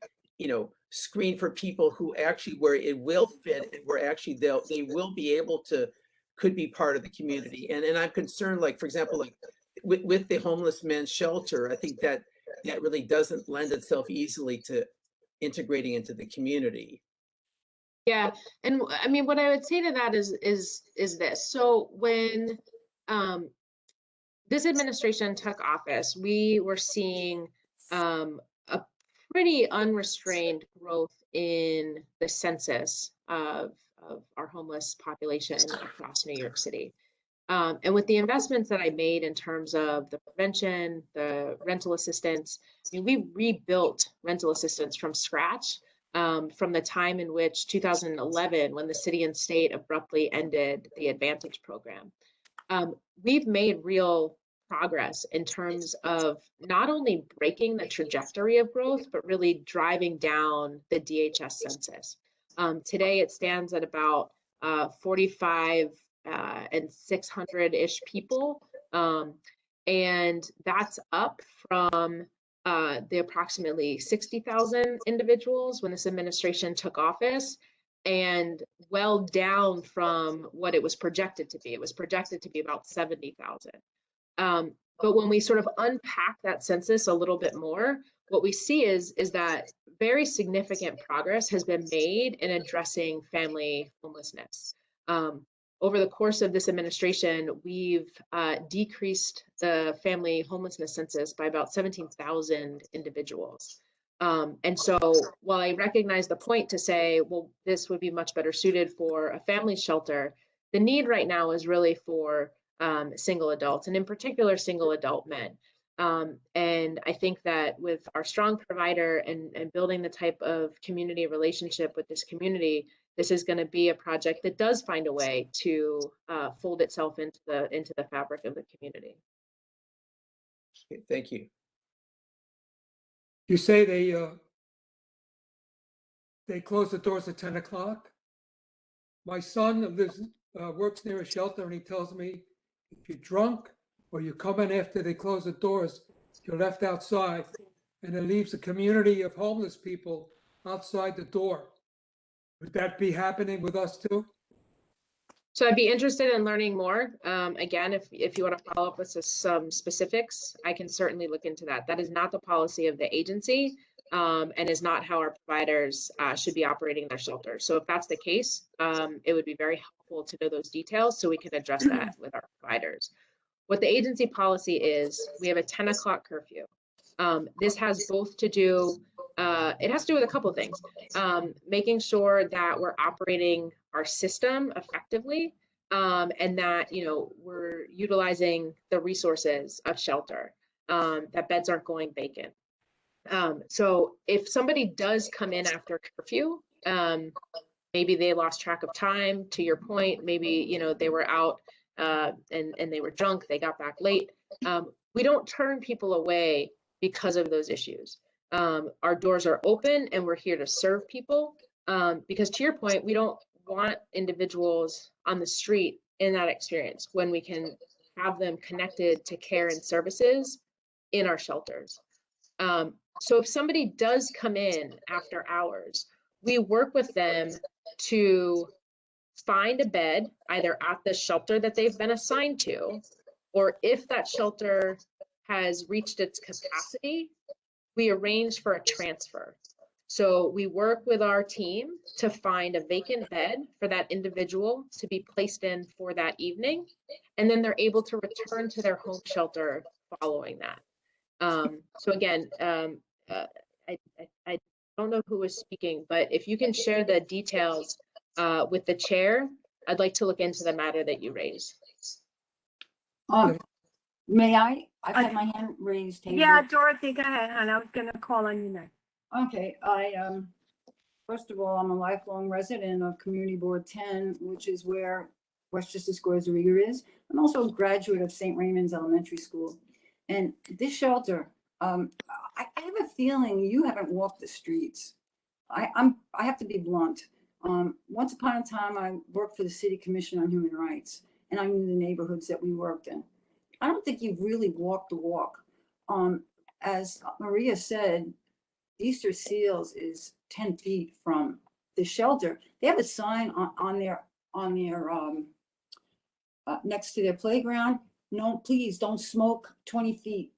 screen for people who actually where it will fit and where actually they will be able to could be part of the community. And I'm concerned, like for example, like with the homeless men's shelter, I think that really doesn't lend itself easily to integrating into the community. Yeah, and I mean, what I would say to that is this. So when this administration took office, we were seeing a pretty unrestrained growth in the census of our homeless population across New York City. And with the investments that I made in terms of the prevention, the rental assistance, I mean, we rebuilt rental assistance from scratch. From the time in which 2011, when the city and state abruptly ended the Advantage program. We've made real progress in terms of not only breaking the trajectory of growth, but really driving down the DHS census. Today, it stands at about 45 and 600-ish people. And that's up from the approximately 60,000 individuals when this administration took office, and well down from what it was projected to be. It was projected to be about 70,000. But when we sort of unpack that census a little bit more, what we see is that very significant progress has been made in addressing family homelessness. Over the course of this administration, we've decreased the family homelessness census by about 17,000 individuals. And so while I recognize the point to say, well, this would be much better suited for a family shelter, the need right now is really for single adults, and in particular, single adult men. And I think that with our strong provider and building the type of community relationship with this community, this is going to be a project that does find a way to fold itself into the fabric of the community. Okay, thank you. You say they close the doors at 10 o'clock. My son lives, works near a shelter, and he tells me if you're drunk or you come in after they close the doors, you're left outside, and it leaves a community of homeless people outside the door. Would that be happening with us too? So I'd be interested in learning more. Again, if you want to follow up with some specifics, I can certainly look into that. That is not the policy of the agency, and is not how our providers should be operating their shelters. So if that's the case, it would be very helpful to know those details so we can address that with our providers. What the agency policy is, we have a 10 o'clock curfew. This has both to do, it has to do with a couple of things. Making sure that we're operating our system effectively, and that, you know, we're utilizing the resources of shelter, that beds aren't going vacant. So if somebody does come in after curfew, maybe they lost track of time, to your point, maybe, you know, they were out and they were drunk, they got back late. We don't turn people away because of those issues. Our doors are open and we're here to serve people, because to your point, we don't want individuals on the street in that experience when we can have them connected to care and services in our shelters. So if somebody does come in after hours, we work with them to find a bed either at the shelter that they've been assigned to, or if that shelter has reached its capacity, we arrange for a transfer. So we work with our team to find a vacant bed for that individual to be placed in for that evening, and then they're able to return to their home shelter following that. So again, I don't know who was speaking, but if you can share the details with the chair, I'd like to look into the matter that you raised. May I? I've had my hand raised. Hazel. Yeah, Dorothy, go ahead, hon. I was gonna call on you next. Okay, first of all, I'm a lifelong resident of Community Board 10, which is where Westchester Square Zariga is. I'm also a graduate of St. Raymond's Elementary School. And this shelter, I have a feeling you haven't walked the streets. I have to be blunt. Once upon a time, I worked for the City Commission on Human Rights, and I knew the neighborhoods that we worked in. I don't think you've really walked the walk. As Maria said, Easter Seals is 10 feet from the shelter. They have a sign on their next to their playground. No, please don't smoke 20 feet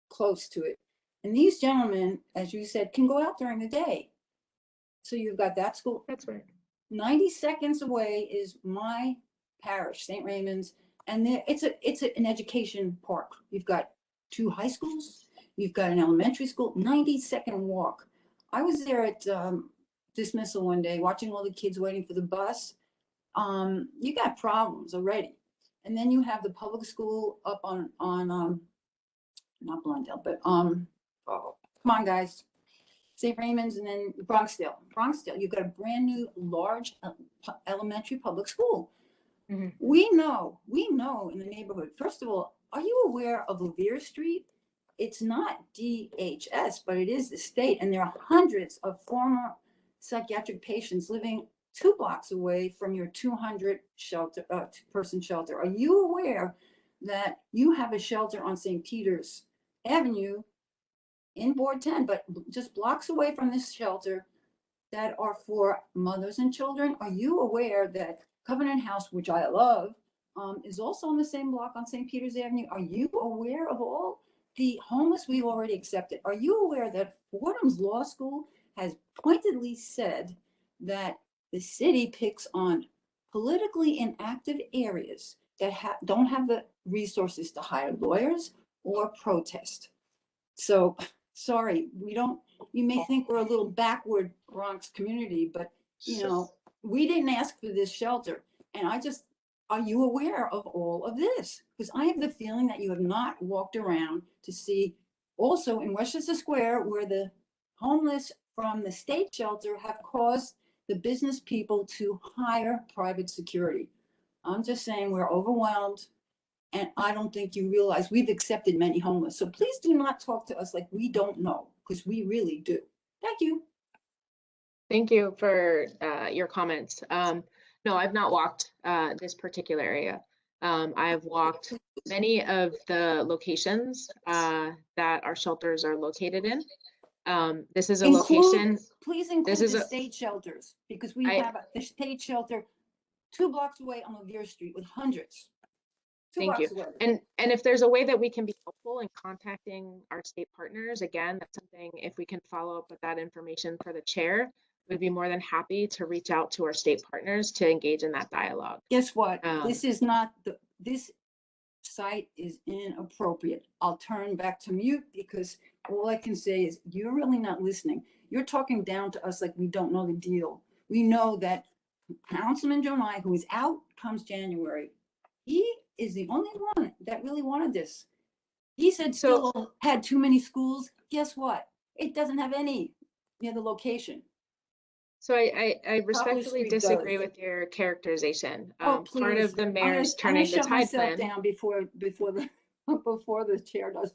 close to it. And these gentlemen, as you said, can go out during the day. So you've got that school. That's right. 90 seconds away is my parish, St. Raymond's, and it's an education park. You've got 2 high schools, you've got an elementary school, 90-second walk. I was there at dismissal one day, watching all the kids waiting for the bus. You got problems already. And then you have the public school up on not Blundell, but oh, come on guys, St. Raymond's, and then Bronxdale. You've got a brand new large elementary public school. Mm-hmm. We know in the neighborhood. First of all, are you aware of Revere Street? It's not DHS, but it is the state, and there are hundreds of former psychiatric patients living 2 blocks away from your 200 person shelter. Are you aware that you have a shelter on St. Peter's Avenue in Board 10, but just blocks away from this shelter, that are for mothers and children? Are you aware that Covenant House, which I love, is also on the same block on St. Peter's Avenue? Are you aware of all the homeless we've already accepted? Are you aware that Fordham's Law School has pointedly said that the city picks on politically inactive areas that don't have the resources to hire lawyers or protest? So, sorry, you may think we're a little backward Bronx community, but you know, we didn't ask for this shelter. And are you aware of all of this? Because I have the feeling that you have not walked around to see also in Westchester Square, where the homeless from the state shelter have caused the business people to hire private security. I'm just saying we're overwhelmed, and I don't think you realize we've accepted many homeless. So please do not talk to us like we don't know, because we really do. Thank you. Thank you for your comments. No, I've not walked this particular area. I have walked many of the locations that our shelters are located in. This is a location. Please This include is the a, state shelters, because we I- have the state shelter 2 blocks away on Revere Street with hundreds. 2 Thank you. blocks away. And if there's a way that we can be helpful in contacting our state partners, again, that's something, if we can follow up with that information for the chair, we'd be more than happy to reach out to our state partners to engage in that dialogue. Guess what? Um, This is not this site is inappropriate. I'll turn back to mute because all I can say is you're really not listening. You're talking down to us like we don't know the deal. We know that Councilman Jonai, who is out comes January, he is the only one that really wanted this. He said So- still had too many schools. Guess what? It doesn't have any near the location. So I respectfully Street disagree does. with your characterization. Oh, Part please. of the I'm mayor's gonna turning the shut tide myself plan. down before the before the chair does.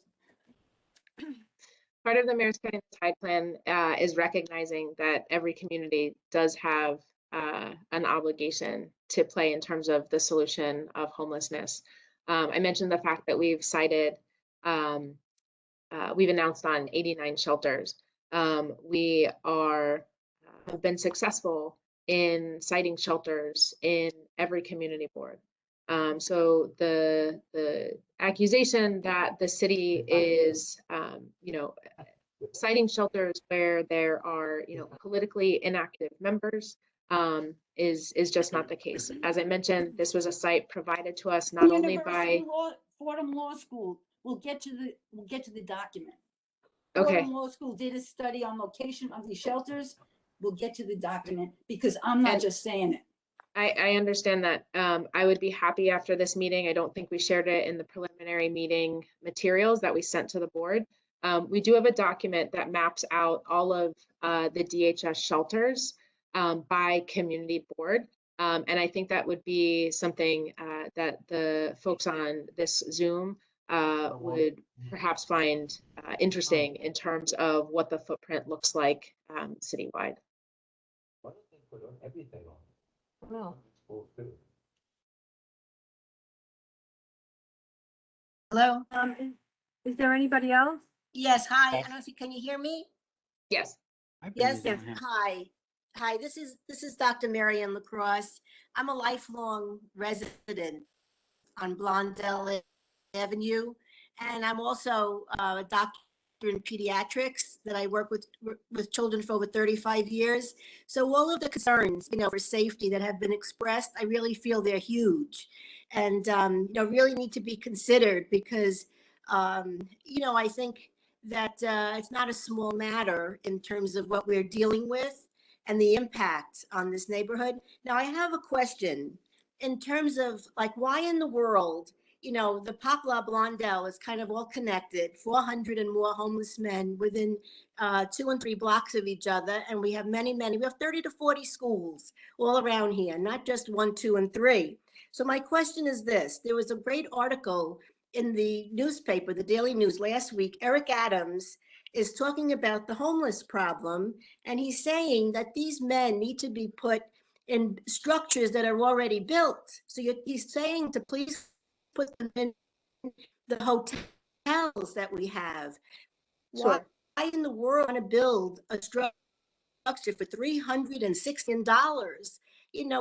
Part of the mayor's turning the tide plan is recognizing that every community does have an obligation to play in terms of the solution of homelessness. I mentioned the fact that we've announced on 89 shelters. We have been successful in citing shelters in every community board. So the accusation that the city is, citing shelters where there are, politically inactive members is just not the case. As I mentioned, this was a site provided to us not only by. Fordham Law School. We'll get to the document. Okay. Fordham Law School did a study on location of these shelters. We'll get to the document because I'm not And- just saying it. I understand that. I would be happy after this meeting. I don't think we shared it in the preliminary meeting materials that we sent to the board. We do have a document that maps out all of the DHS shelters by community board. And I think that would be something that the folks on this Zoom would perhaps find interesting in terms of what the footprint looks like citywide. Why don't they put everything on? No. Hello? Is there anybody else? Yes, hi. I don't know if you, can you hear me? Yes. Yes, hi. Hi, this is Dr. Marianne Lacrosse. I'm a lifelong resident on Blondell Avenue, and I'm also a doctor in pediatrics that I work with children for over 35 years. So all of the concerns, for safety that have been expressed, I really feel they're huge and, really need to be considered because, I think that it's not a small matter in terms of what we're dealing with and the impact on this neighborhood. Now, I have a question in terms of why in the world, the Poplar Blondell is kind of all connected, 400 and more homeless men within 2 and 3 blocks of each other. And we have we have 30 to 40 schools all around here, not just 1, 2, and 3. So my question is this, there was a great article in the newspaper, the Daily News last week. Eric Adams is talking about the homeless problem. And he's saying that these men need to be put in structures that are already built. So he's saying to please put them in the hotels that we have. Sure. Why in the world want to build a structure for $316?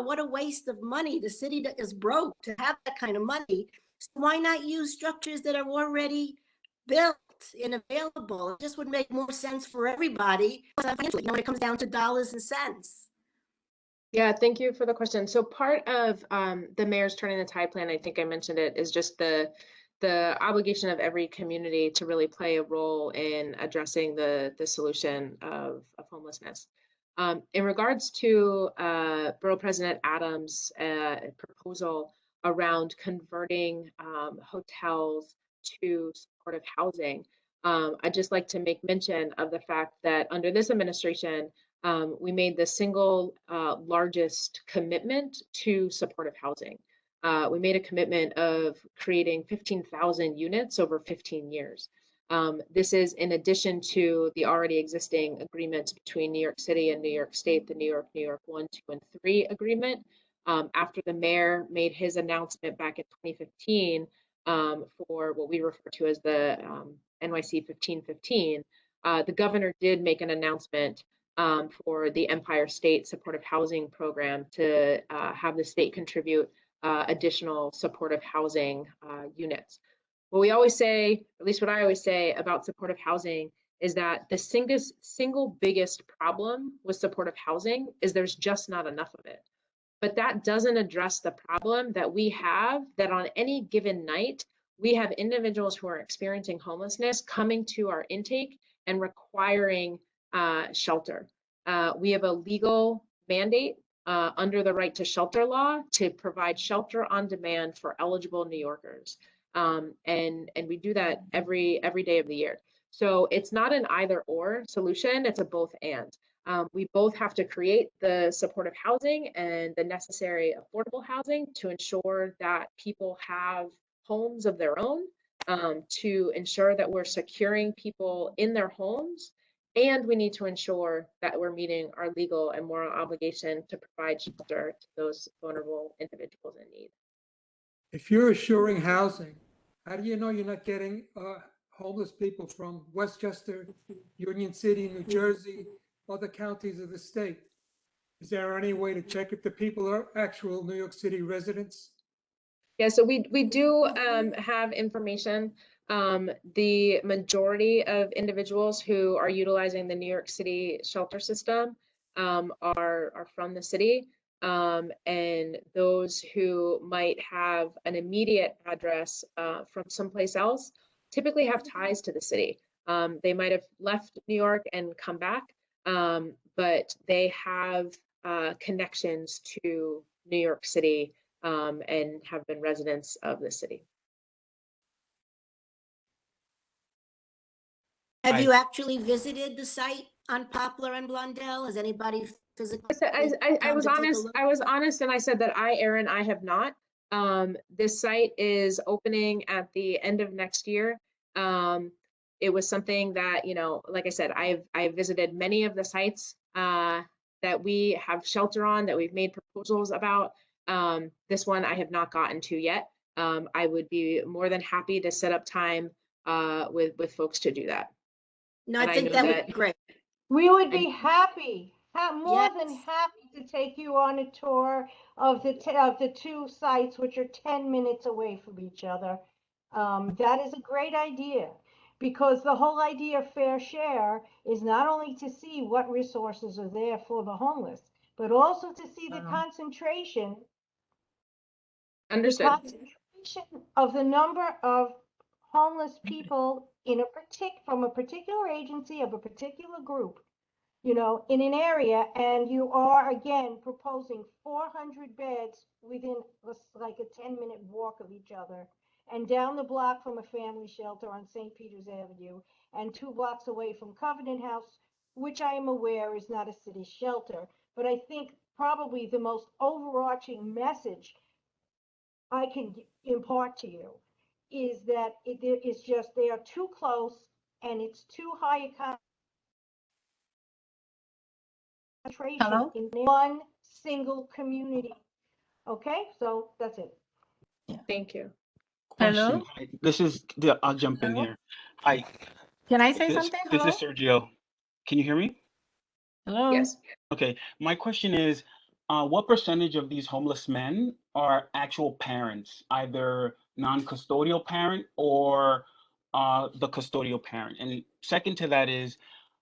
What a waste of money. The city is broke to have that kind of money. So why not use structures that are already built and available? It just would make more sense for everybody when it comes down to dollars and cents. Yeah, thank you for the question. So part of the mayor's turning the tide plan, I think I mentioned it, is just the obligation of every community to really play a role in addressing the solution of homelessness. In regards to Borough President Adams' proposal around converting hotels to supportive housing, I'd just like to make mention of the fact that under this administration, we made the single largest commitment to supportive housing. We made a commitment of creating 15,000 units over 15 years. This is in addition to the already existing agreements between New York City and New York State, the New York 1, 2, and 3 agreement. after the mayor made his announcement back in 2015 for what we refer to as the NYC 1515, the governor did make an announcement for the Empire State Supportive Housing Program to have the state contribute additional supportive housing units. What we always say, at least what I always say about supportive housing, is that the single biggest problem with supportive housing is there's just not enough of it. But that doesn't address the problem that we have, that on any given night, we have individuals who are experiencing homelessness coming to our intake and requiring shelter. We have a legal mandate under the right to shelter law to provide shelter on demand for eligible New Yorkers. And we do that every day of the year. So it's not an either or solution, it's a both and. We both have to create the supportive housing and the necessary affordable housing to ensure that people have homes of their own, to ensure that we're securing people in their homes, and we need to ensure that we're meeting our legal and moral obligation to provide shelter to those vulnerable individuals in need. If you're assuring housing, how do you know you're not getting homeless people from Westchester, Union City, New Jersey, other counties of the state? Is there any way to check if the people are actual New York City residents? Yeah, so we do have information. The majority of individuals who are utilizing the New York City shelter system are from the city. And those who might have an immediate address from someplace else typically have ties to the city. They might have left New York and come back, but they have connections to New York City and have been residents of the city. Have you actually visited the site on Poplar and Blondell? Has anybody physically? I was honest. I was honest, and I said that Erin, I have not. This site is opening at the end of next year. It was something that, you know, like I said, I've visited many of the sites that we have shelter on, that we've made proposals about. This one I have not gotten to yet. I would be more than happy to set up time with folks to do that. No, And I think that would be great. We would be happy, more than Yes. happy to take you on a tour of the two sites, which are 10 minutes away from each other. That is a great idea, because the whole idea of fair share is not only to see what resources are there for the homeless, but also to see the concentration Understood. of the number of homeless people in from a particular agency of a particular group, you know, in an area, and you are again proposing 400 beds within like a 10-minute walk of each other, and down the block from a family shelter on St. Peter's Avenue, and 2 blocks away from Covenant House, which I am aware is not a city shelter. But I think probably the most overarching message I can impart to you is that it is just, they are too close and it's too high a concentration in one single community. Okay, so that's it. Thank you. Question. Hi, this is, I'll jump in here. Hi. Can I say This something? is Hello? Sergio. Can you hear me? Hello? Yes. Okay, my question is, what percentage of these homeless men are actual parents, either non-custodial parent or the custodial parent? And second to that is,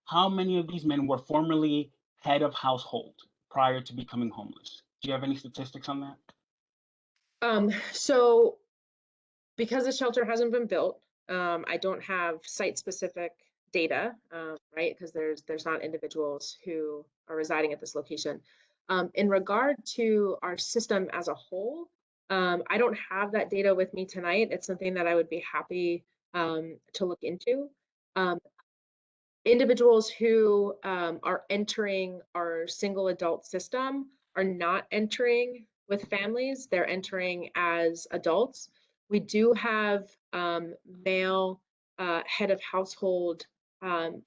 how many of these men were formerly head of household prior to becoming homeless? Do you have any statistics on that? So because the shelter hasn't been built, I don't have site-specific data, right? Because there's not individuals who are residing at this location. In regard to our system as a whole, I don't have that data with me tonight. It's something that I would be happy to look into. Individuals who are entering our single adult system are not entering with families, they're entering as adults. We do have male head of household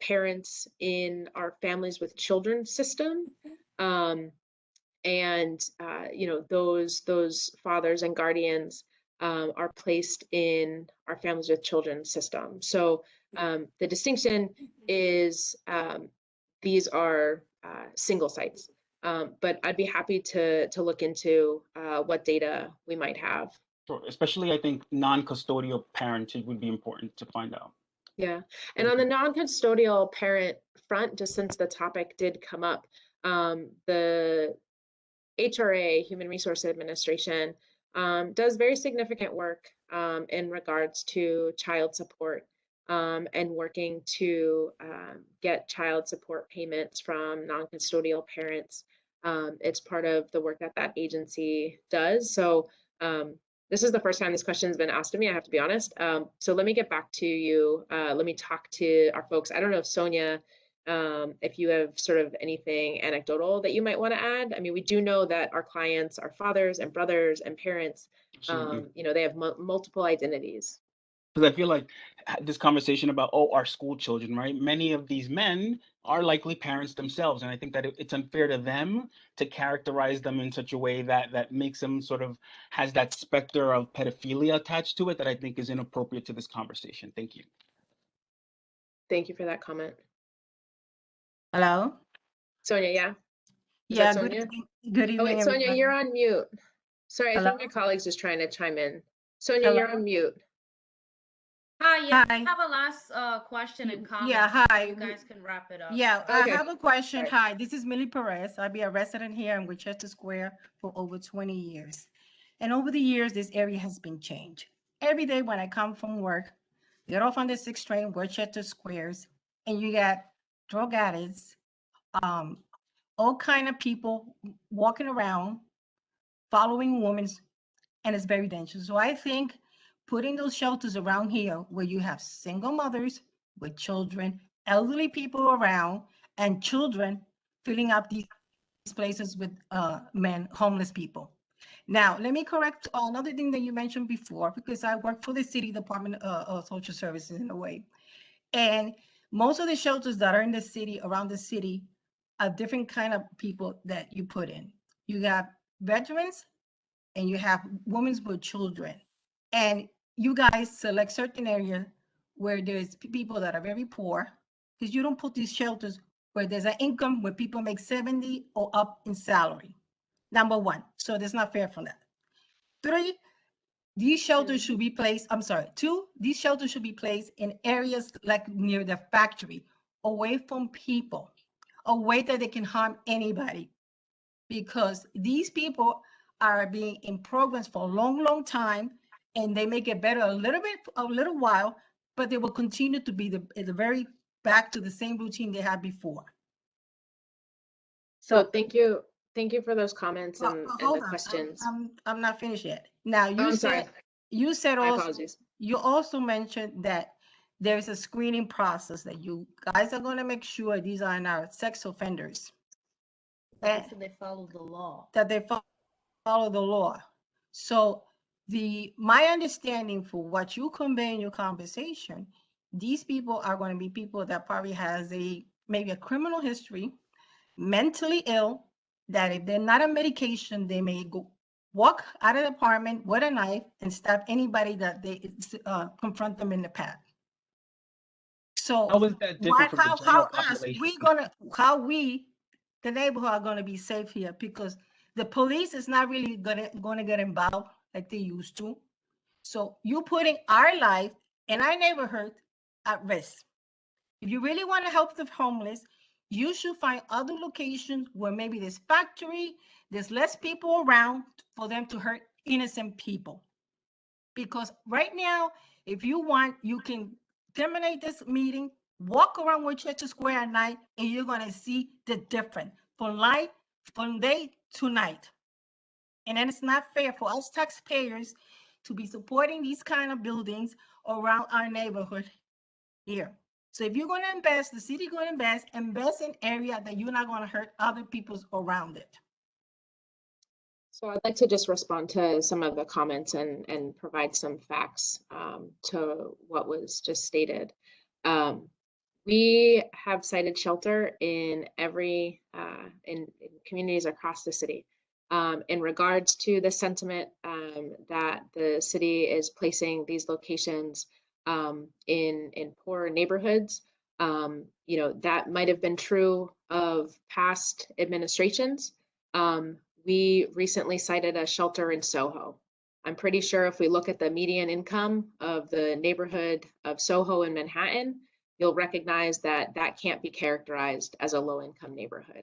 parents in our families with children system. And those fathers and guardians are placed in our Families with Children system. So the distinction is these are single sites, but I'd be happy to look into what data we might have. Sure. Especially, I think non-custodial parents, it would be important to find out. Yeah, and on the non-custodial parent front, just since the topic did come up, the HRA, Human Resource Administration, does very significant work in regards to child support and working to get child support payments from non-custodial parents. It's part of the work that that agency does. So this is the first time this question has been asked of me, I have to be honest. So let me get back to you. Let me talk to our folks. I don't know if Sonia, if you have sort of anything anecdotal that you might want to add. I mean, we do know that our clients are fathers and brothers and parents. They have multiple identities. Because I feel like this conversation about, our school children, right? Many of these men are likely parents themselves. And I think that it's unfair to them to characterize them in such a way that makes them sort of has that specter of pedophilia attached to it that I think is inappropriate to this conversation. Thank you. Thank you for that comment. Hello? Sonia, yeah? Is Yeah, that good Sonia? evening, good Oh, wait, evening, Sonia, everybody. you're on mute. Sorry, I Hello? think my colleague's just trying to chime in. Sonia, you're on mute. Hi, yeah, I Hi. have a last question and comment. Yeah, before hi. You guys can wrap it up. Yeah, I Okay. have a question. Sorry. Hi, this is Millie Perez. I've been a resident here in Winchester Square for over 20 years. And over the years, this area has been changed. Every day when I come from work, get off on the 6th train, Winchester Squares, and you got drug addicts, all kind of people walking around, following women, and it's very dangerous. So I think putting those shelters around here where you have single mothers with children, elderly people around, and children filling up these places with men, homeless people. Now, let me correct another thing that you mentioned before, because I work for the city Department of Social Services in a way. And most of the shelters that are in the city, around the city, are different kind of people that you put in. You got veterans, and you have women with children, and you guys select certain areas where there's people that are very poor, because you don't put these shelters where there's an income where people make 70 or up in salary. Number one, so that's not fair from that. 3, these shelters should be placed, I'm sorry, 2, these shelters should be placed in areas like near the factory, away from people, away that they can harm anybody, because these people are being in programs for a long, long time, and they may get better a little while, but they will continue to be the very back to the same routine they had before. So thank you for those comments and the Hold on, questions. I'm not finished yet. Now, I'm sorry. you said My also, apologies. you also mentioned that there's a screening process that you guys are going to make sure these are not sex offenders. So they follow the law. That they follow the law. So my understanding for what you convey in your conversation, these people are going to be people that probably has maybe a criminal history, mentally ill, that if they're not on medication, they may walk out of the apartment with a knife and stab anybody that they confront them in the path. So How is that different from the general population? how we, the neighborhood, are going to be safe here, because the police is not really going to get involved like they used to. So you're putting our life and our neighborhood at risk. If you really want to help the homeless, you should find other locations where maybe there's factory, there's less people around for them to hurt innocent people. Because right now, if you want, you can terminate this meeting, walk around Winchester Square at night, and you're going to see the difference from day to night. And then it's not fair for us taxpayers to be supporting these kind of buildings around our neighborhood here. So if you're going to invest, the city going to invest in area that you're not going to hurt other people's around it. So I'd like to just respond to some of the comments and provide some facts to what was just stated. We have cited shelter in every in communities across the city. In regards to the sentiment that the city is placing these locations in poor neighborhoods, that might have been true of past administrations. We recently cited a shelter in Soho. I'm pretty sure if we look at the median income of the neighborhood of Soho in Manhattan, you'll recognize that that can't be characterized as a low-income neighborhood.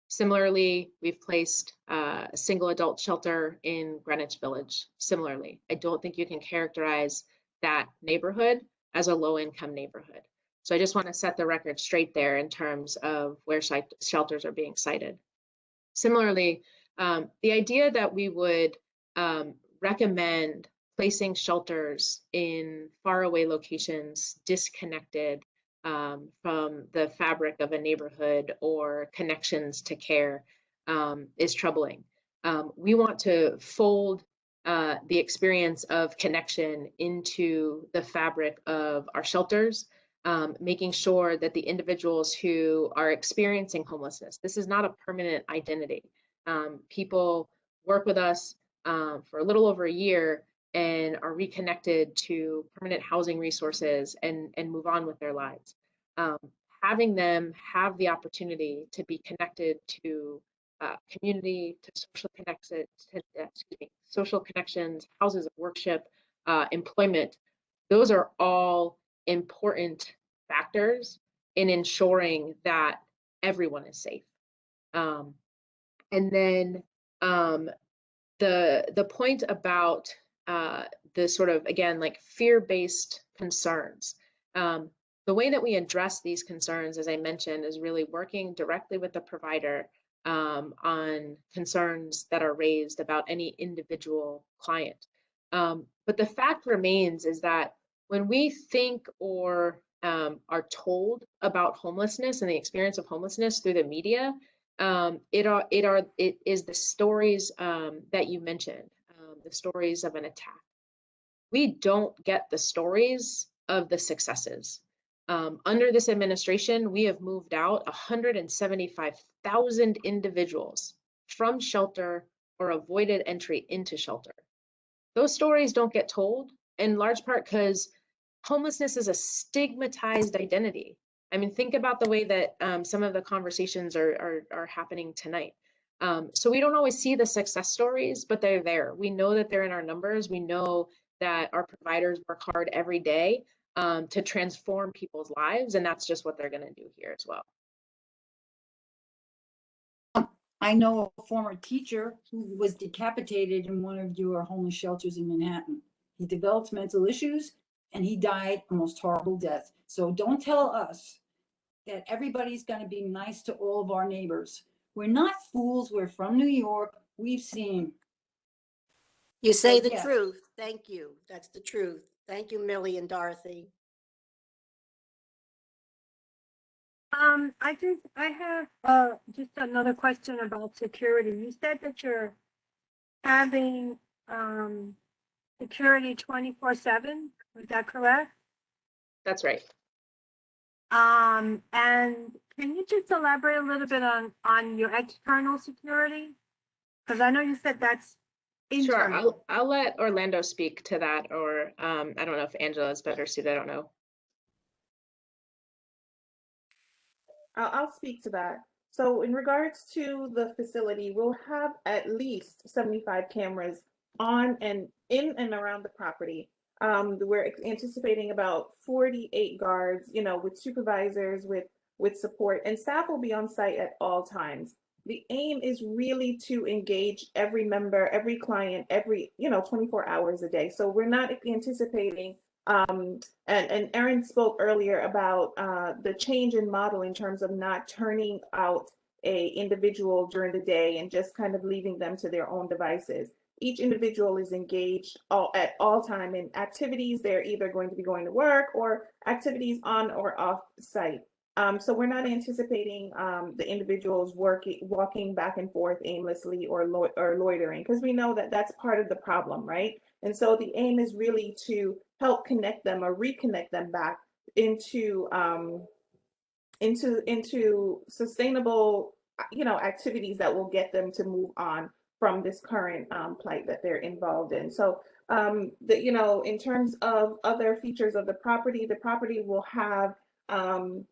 Similarly, we've placed a single adult shelter in Greenwich Village. Similarly, I don't think you can characterize that neighborhood as a low-income neighborhood. So I just want to set the record straight there in terms of where shelters are being cited. Similarly, the idea that we would recommend placing shelters in faraway locations disconnected from the fabric of a neighborhood or connections to care is troubling. We want to fold the experience of connection into the fabric of our shelters, making sure that the individuals who are experiencing homelessness, this is not a permanent identity. People work with us for a little over a year and are reconnected to permanent housing resources and move on with their lives. Having them have the opportunity to be connected to community, to social connections, houses of worship, employment, those are all important factors in ensuring that everyone is safe. And then the point about the sort of, again, like fear-based concerns. The way that we address these concerns, as I mentioned, is really working directly with the provider on concerns that are raised about any individual client. But the fact remains is that when we think or are told about homelessness and the experience of homelessness through the media, it is the stories that you mentioned, the stories of an attack. We don't get the stories of the successes. Under this administration, we have moved out 175,000 individuals from shelter or avoided entry into shelter. Those stories don't get told, in large part because homelessness is a stigmatized identity. I mean, think about the way that some of the conversations are happening tonight. So we don't always see the success stories, but they're there. We know that they're in our numbers. We know that our providers work hard every day to transform people's lives, and that's just what they're going to do here as well. I know a former teacher who was decapitated in one of your homeless shelters in Manhattan. He developed mental issues and he died a most horrible death. So don't tell us that everybody's going to be nice to all of our neighbors. We're not fools. We're from New York. We've seen. You say But the yes. truth. Thank you. That's the truth. Thank you, Millie and Dorothy. I have just another question about security. You said that you're having security 24/7. Is that correct? That's right. And can you just elaborate a little bit on your external security? Because I know you said that's internal. Sure, I'll let Orlando speak to that, or I don't know if Angela is better suited, I don't know. I'll speak to that. So in regards to the facility, we'll have at least 75 cameras on and in and around the property. We're anticipating about 48 guards, with supervisors, with support, and staff will be on site at all times. The aim is really to engage every member, every client, 24 hours a day. So we're not anticipating and Erin spoke earlier about the change in model in terms of not turning out a individual during the day and just kind of leaving them to their own devices. Each individual is engaged at all time in activities. They're either going to be going to work or activities on or off site. So we're not anticipating the individuals walking back and forth aimlessly or loitering, because we know that that's part of the problem, right? And so the aim is really to help connect them or reconnect them back into sustainable, activities that will get them to move on from this current plight that they're involved in. So you know, in terms of other features of the property will have an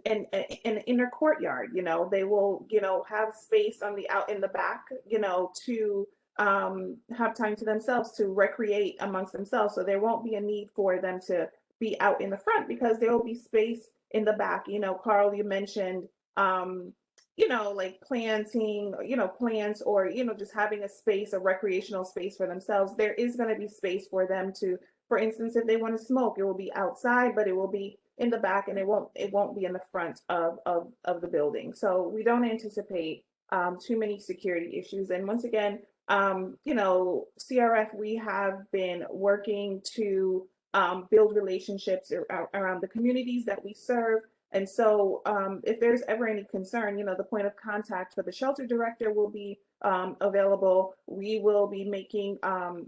inner courtyard. You know, they will, you know, have space on the out in the back, you know, to have time to themselves to recreate amongst themselves. So there won't be a need for them to be out in the front because there will be space in the back. You know, Carl, you mentioned you know, like planting, you know, plants, or, you know, just having a space, a recreational space for themselves. There is going to be space for them to, for instance, if they want to smoke, it will be outside, but it will be in the back, and it won't be in the front of the building. So we don't anticipate too many security issues. And once again, you know, CRF, we have been working to build relationships around the communities that we serve. And so if there's ever any concern, you know, the point of contact for the shelter director will be available. We will be making,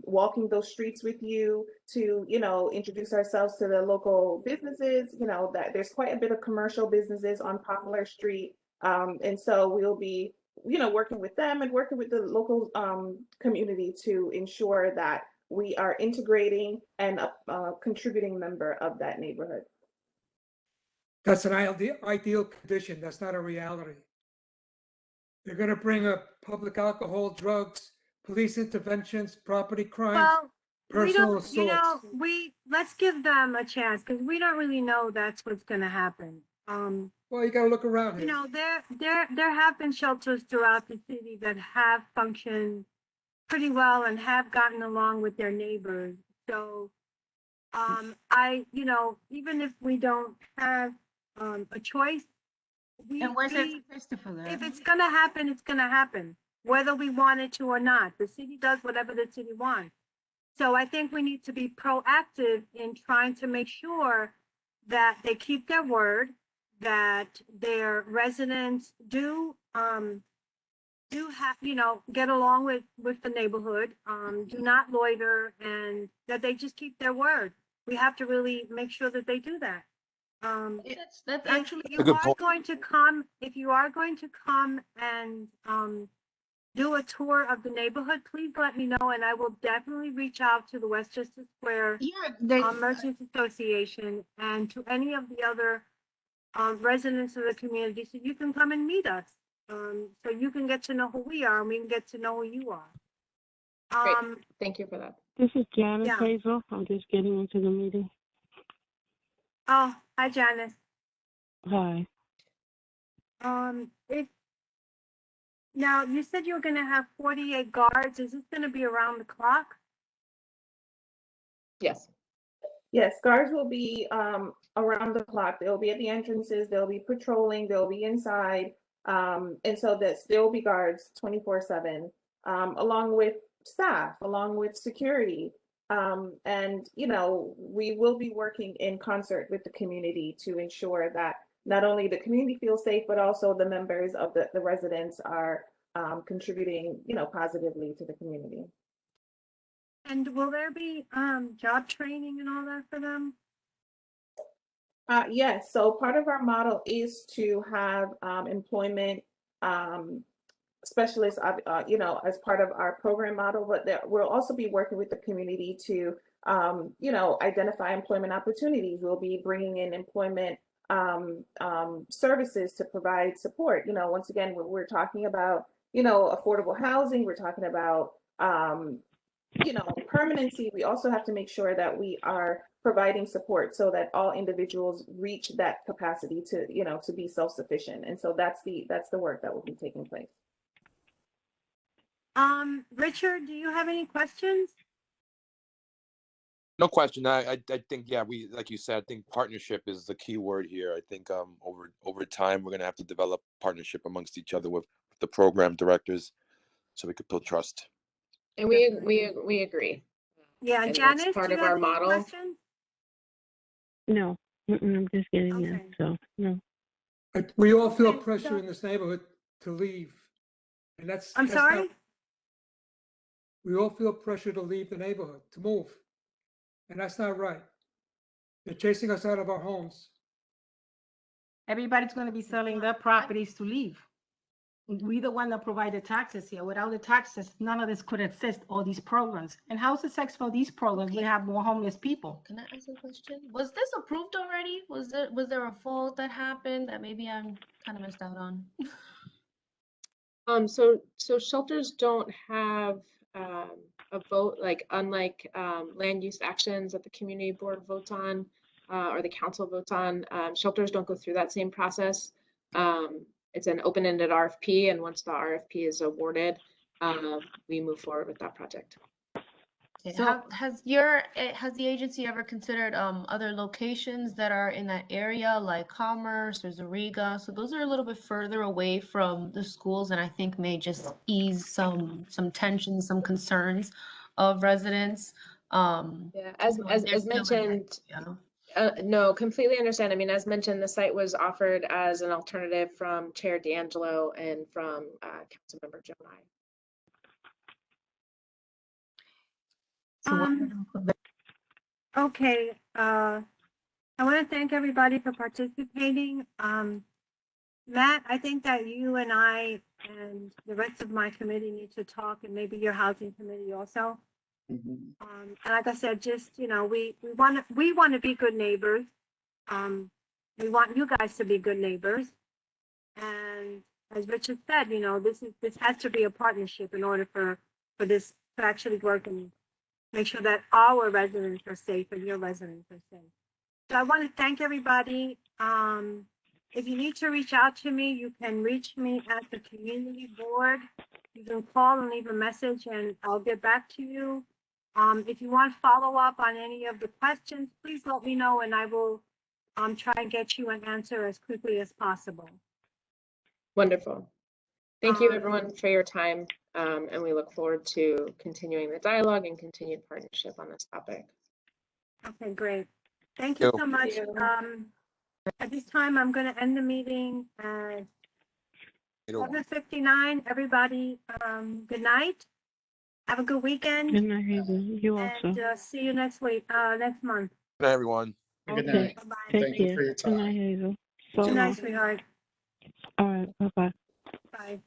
walking those streets with you to, you know, introduce ourselves to the local businesses. You know, that there's quite a bit of commercial businesses on Poplar Street. And so we'll be, you know, working with them and working with the local community to ensure that we are integrating and a contributing member of that neighborhood. That's an ideal condition. That's not a reality. They're going to bring up public alcohol, drugs, police interventions, property crimes, Well, we personal don't, you know, assaults. let's give them a chance because we don't really know that's what's going to happen. Well, you got to look around You here. know, there have been shelters throughout the city that have functioned pretty well and have gotten along with their neighbors. So, you know, even if we don't have a choice, And where's that Christopher there? if it's gonna happen, it's gonna happen, whether we want it to or not. The city does whatever the city wants. So I think we need to be proactive in trying to make sure that they keep their word, that their residents do have, you know, get along with the neighborhood, do not loiter, and that they just keep their word. We have to really make sure that they do that. That's If actually you are going to come, if you are going to come and do a tour of the neighborhood, please let me know, and I will definitely reach out to the Westchester Square Merchants Association and to any of the other residents of the community, so you can come and meet us. So you can get to know who we are, and we can get to know who you are. Great. Thank you for that. This is Janice Yeah. Hazel. I'm just getting into the meeting. Oh, hi, Janice. Hi. Now you said you were going to have 48 guards. Is this going to be around the clock? Yes. Yes, guards will be around the clock. They'll be at the entrances, they'll be patrolling, they'll be inside. And so that there will be guards 24/7, along with staff, along with security. And, you know, we will be working in concert with the community to ensure that not only the community feels safe, but also the members of the residents are contributing, you know, positively to the community. And will there be job training and all that for them? Yes, so part of our model is to have employment specialists, you know, as part of our program model, but we'll also be working with the community to, you know, identify employment opportunities. We'll be bringing in employment services to provide support. You know, once again, we're talking about, you know, affordable housing, we're talking about, you know, permanency. We also have to make sure that we are providing support so that all individuals reach that capacity to, you know, to be self-sufficient. And so that's the work that will be taking place. Richard, do you have any questions? No question. I think, yeah, we, like you said, I think partnership is the key word here. I think over time, we're going to have to develop partnership amongst each other with the program directors so we could build trust. And we agree. Yeah, And Janice, that's part do of you our have any model. questions? No, I'm just getting in, so no. We all feel pressure in this neighborhood to leave. And that's. I'm that's sorry? not- we all feel pressure to leave the neighborhood, to move. And that's not right. They're chasing us out of our homes. Everybody's going to be selling their properties to leave. We the one that provide the taxes here. Without the taxes, none of this could exist, all these programs. And how's the sex for these programs? We have more homeless people. Can I ask a question? Was this approved already? Was there a fault that happened that maybe I'm kind of missed out on? So shelters don't have a vote, like unlike land use actions that the community board votes on or the council votes on. Shelters don't go through that same process. It's an open-ended RFP, and once the RFP is awarded, we move forward with that project. Okay, So- has the agency ever considered other locations that are in that area, like Commerce or Zariga? So those are a little bit further away from the schools, and I think may just ease some tension, some concerns of residents. Yeah, as there's still a mentioned, no, completely understand. I mean, as mentioned, the site was offered as an alternative from Chair D'Angelo and from Councilmember Jonai. Okay, I want to thank everybody for participating. Matt, I think that you and I and the rest of my committee need to talk, and maybe your housing committee also. And like I said, just, you know, we want to be good neighbors. We want you guys to be good neighbors. And as Richard said, you know, this has to be a partnership in order for this to actually work and make sure that our residents are safe and your residents are safe. So I want to thank everybody. If you need to reach out to me, you can reach me at the community board. You can call and leave a message and I'll get back to you. If you want to follow up on any of the questions, please let me know and I will try and get you an answer as quickly as possible. Wonderful. Thank you everyone for your time. And we look forward to continuing the dialogue and continued partnership on this topic. Okay, great. Thank you so much. Thank you. At this time, I'm going to end the meeting at 7:59. Everybody, good night. Have a good weekend. Good night, Hazel. You also. And see you next week, next month. Good night, everyone. Good Okay. night. Bye-bye. Take Thank you care. for your Good night, time. Hazel. So Good night, long. sweetheart. All right. Bye-bye. Bye.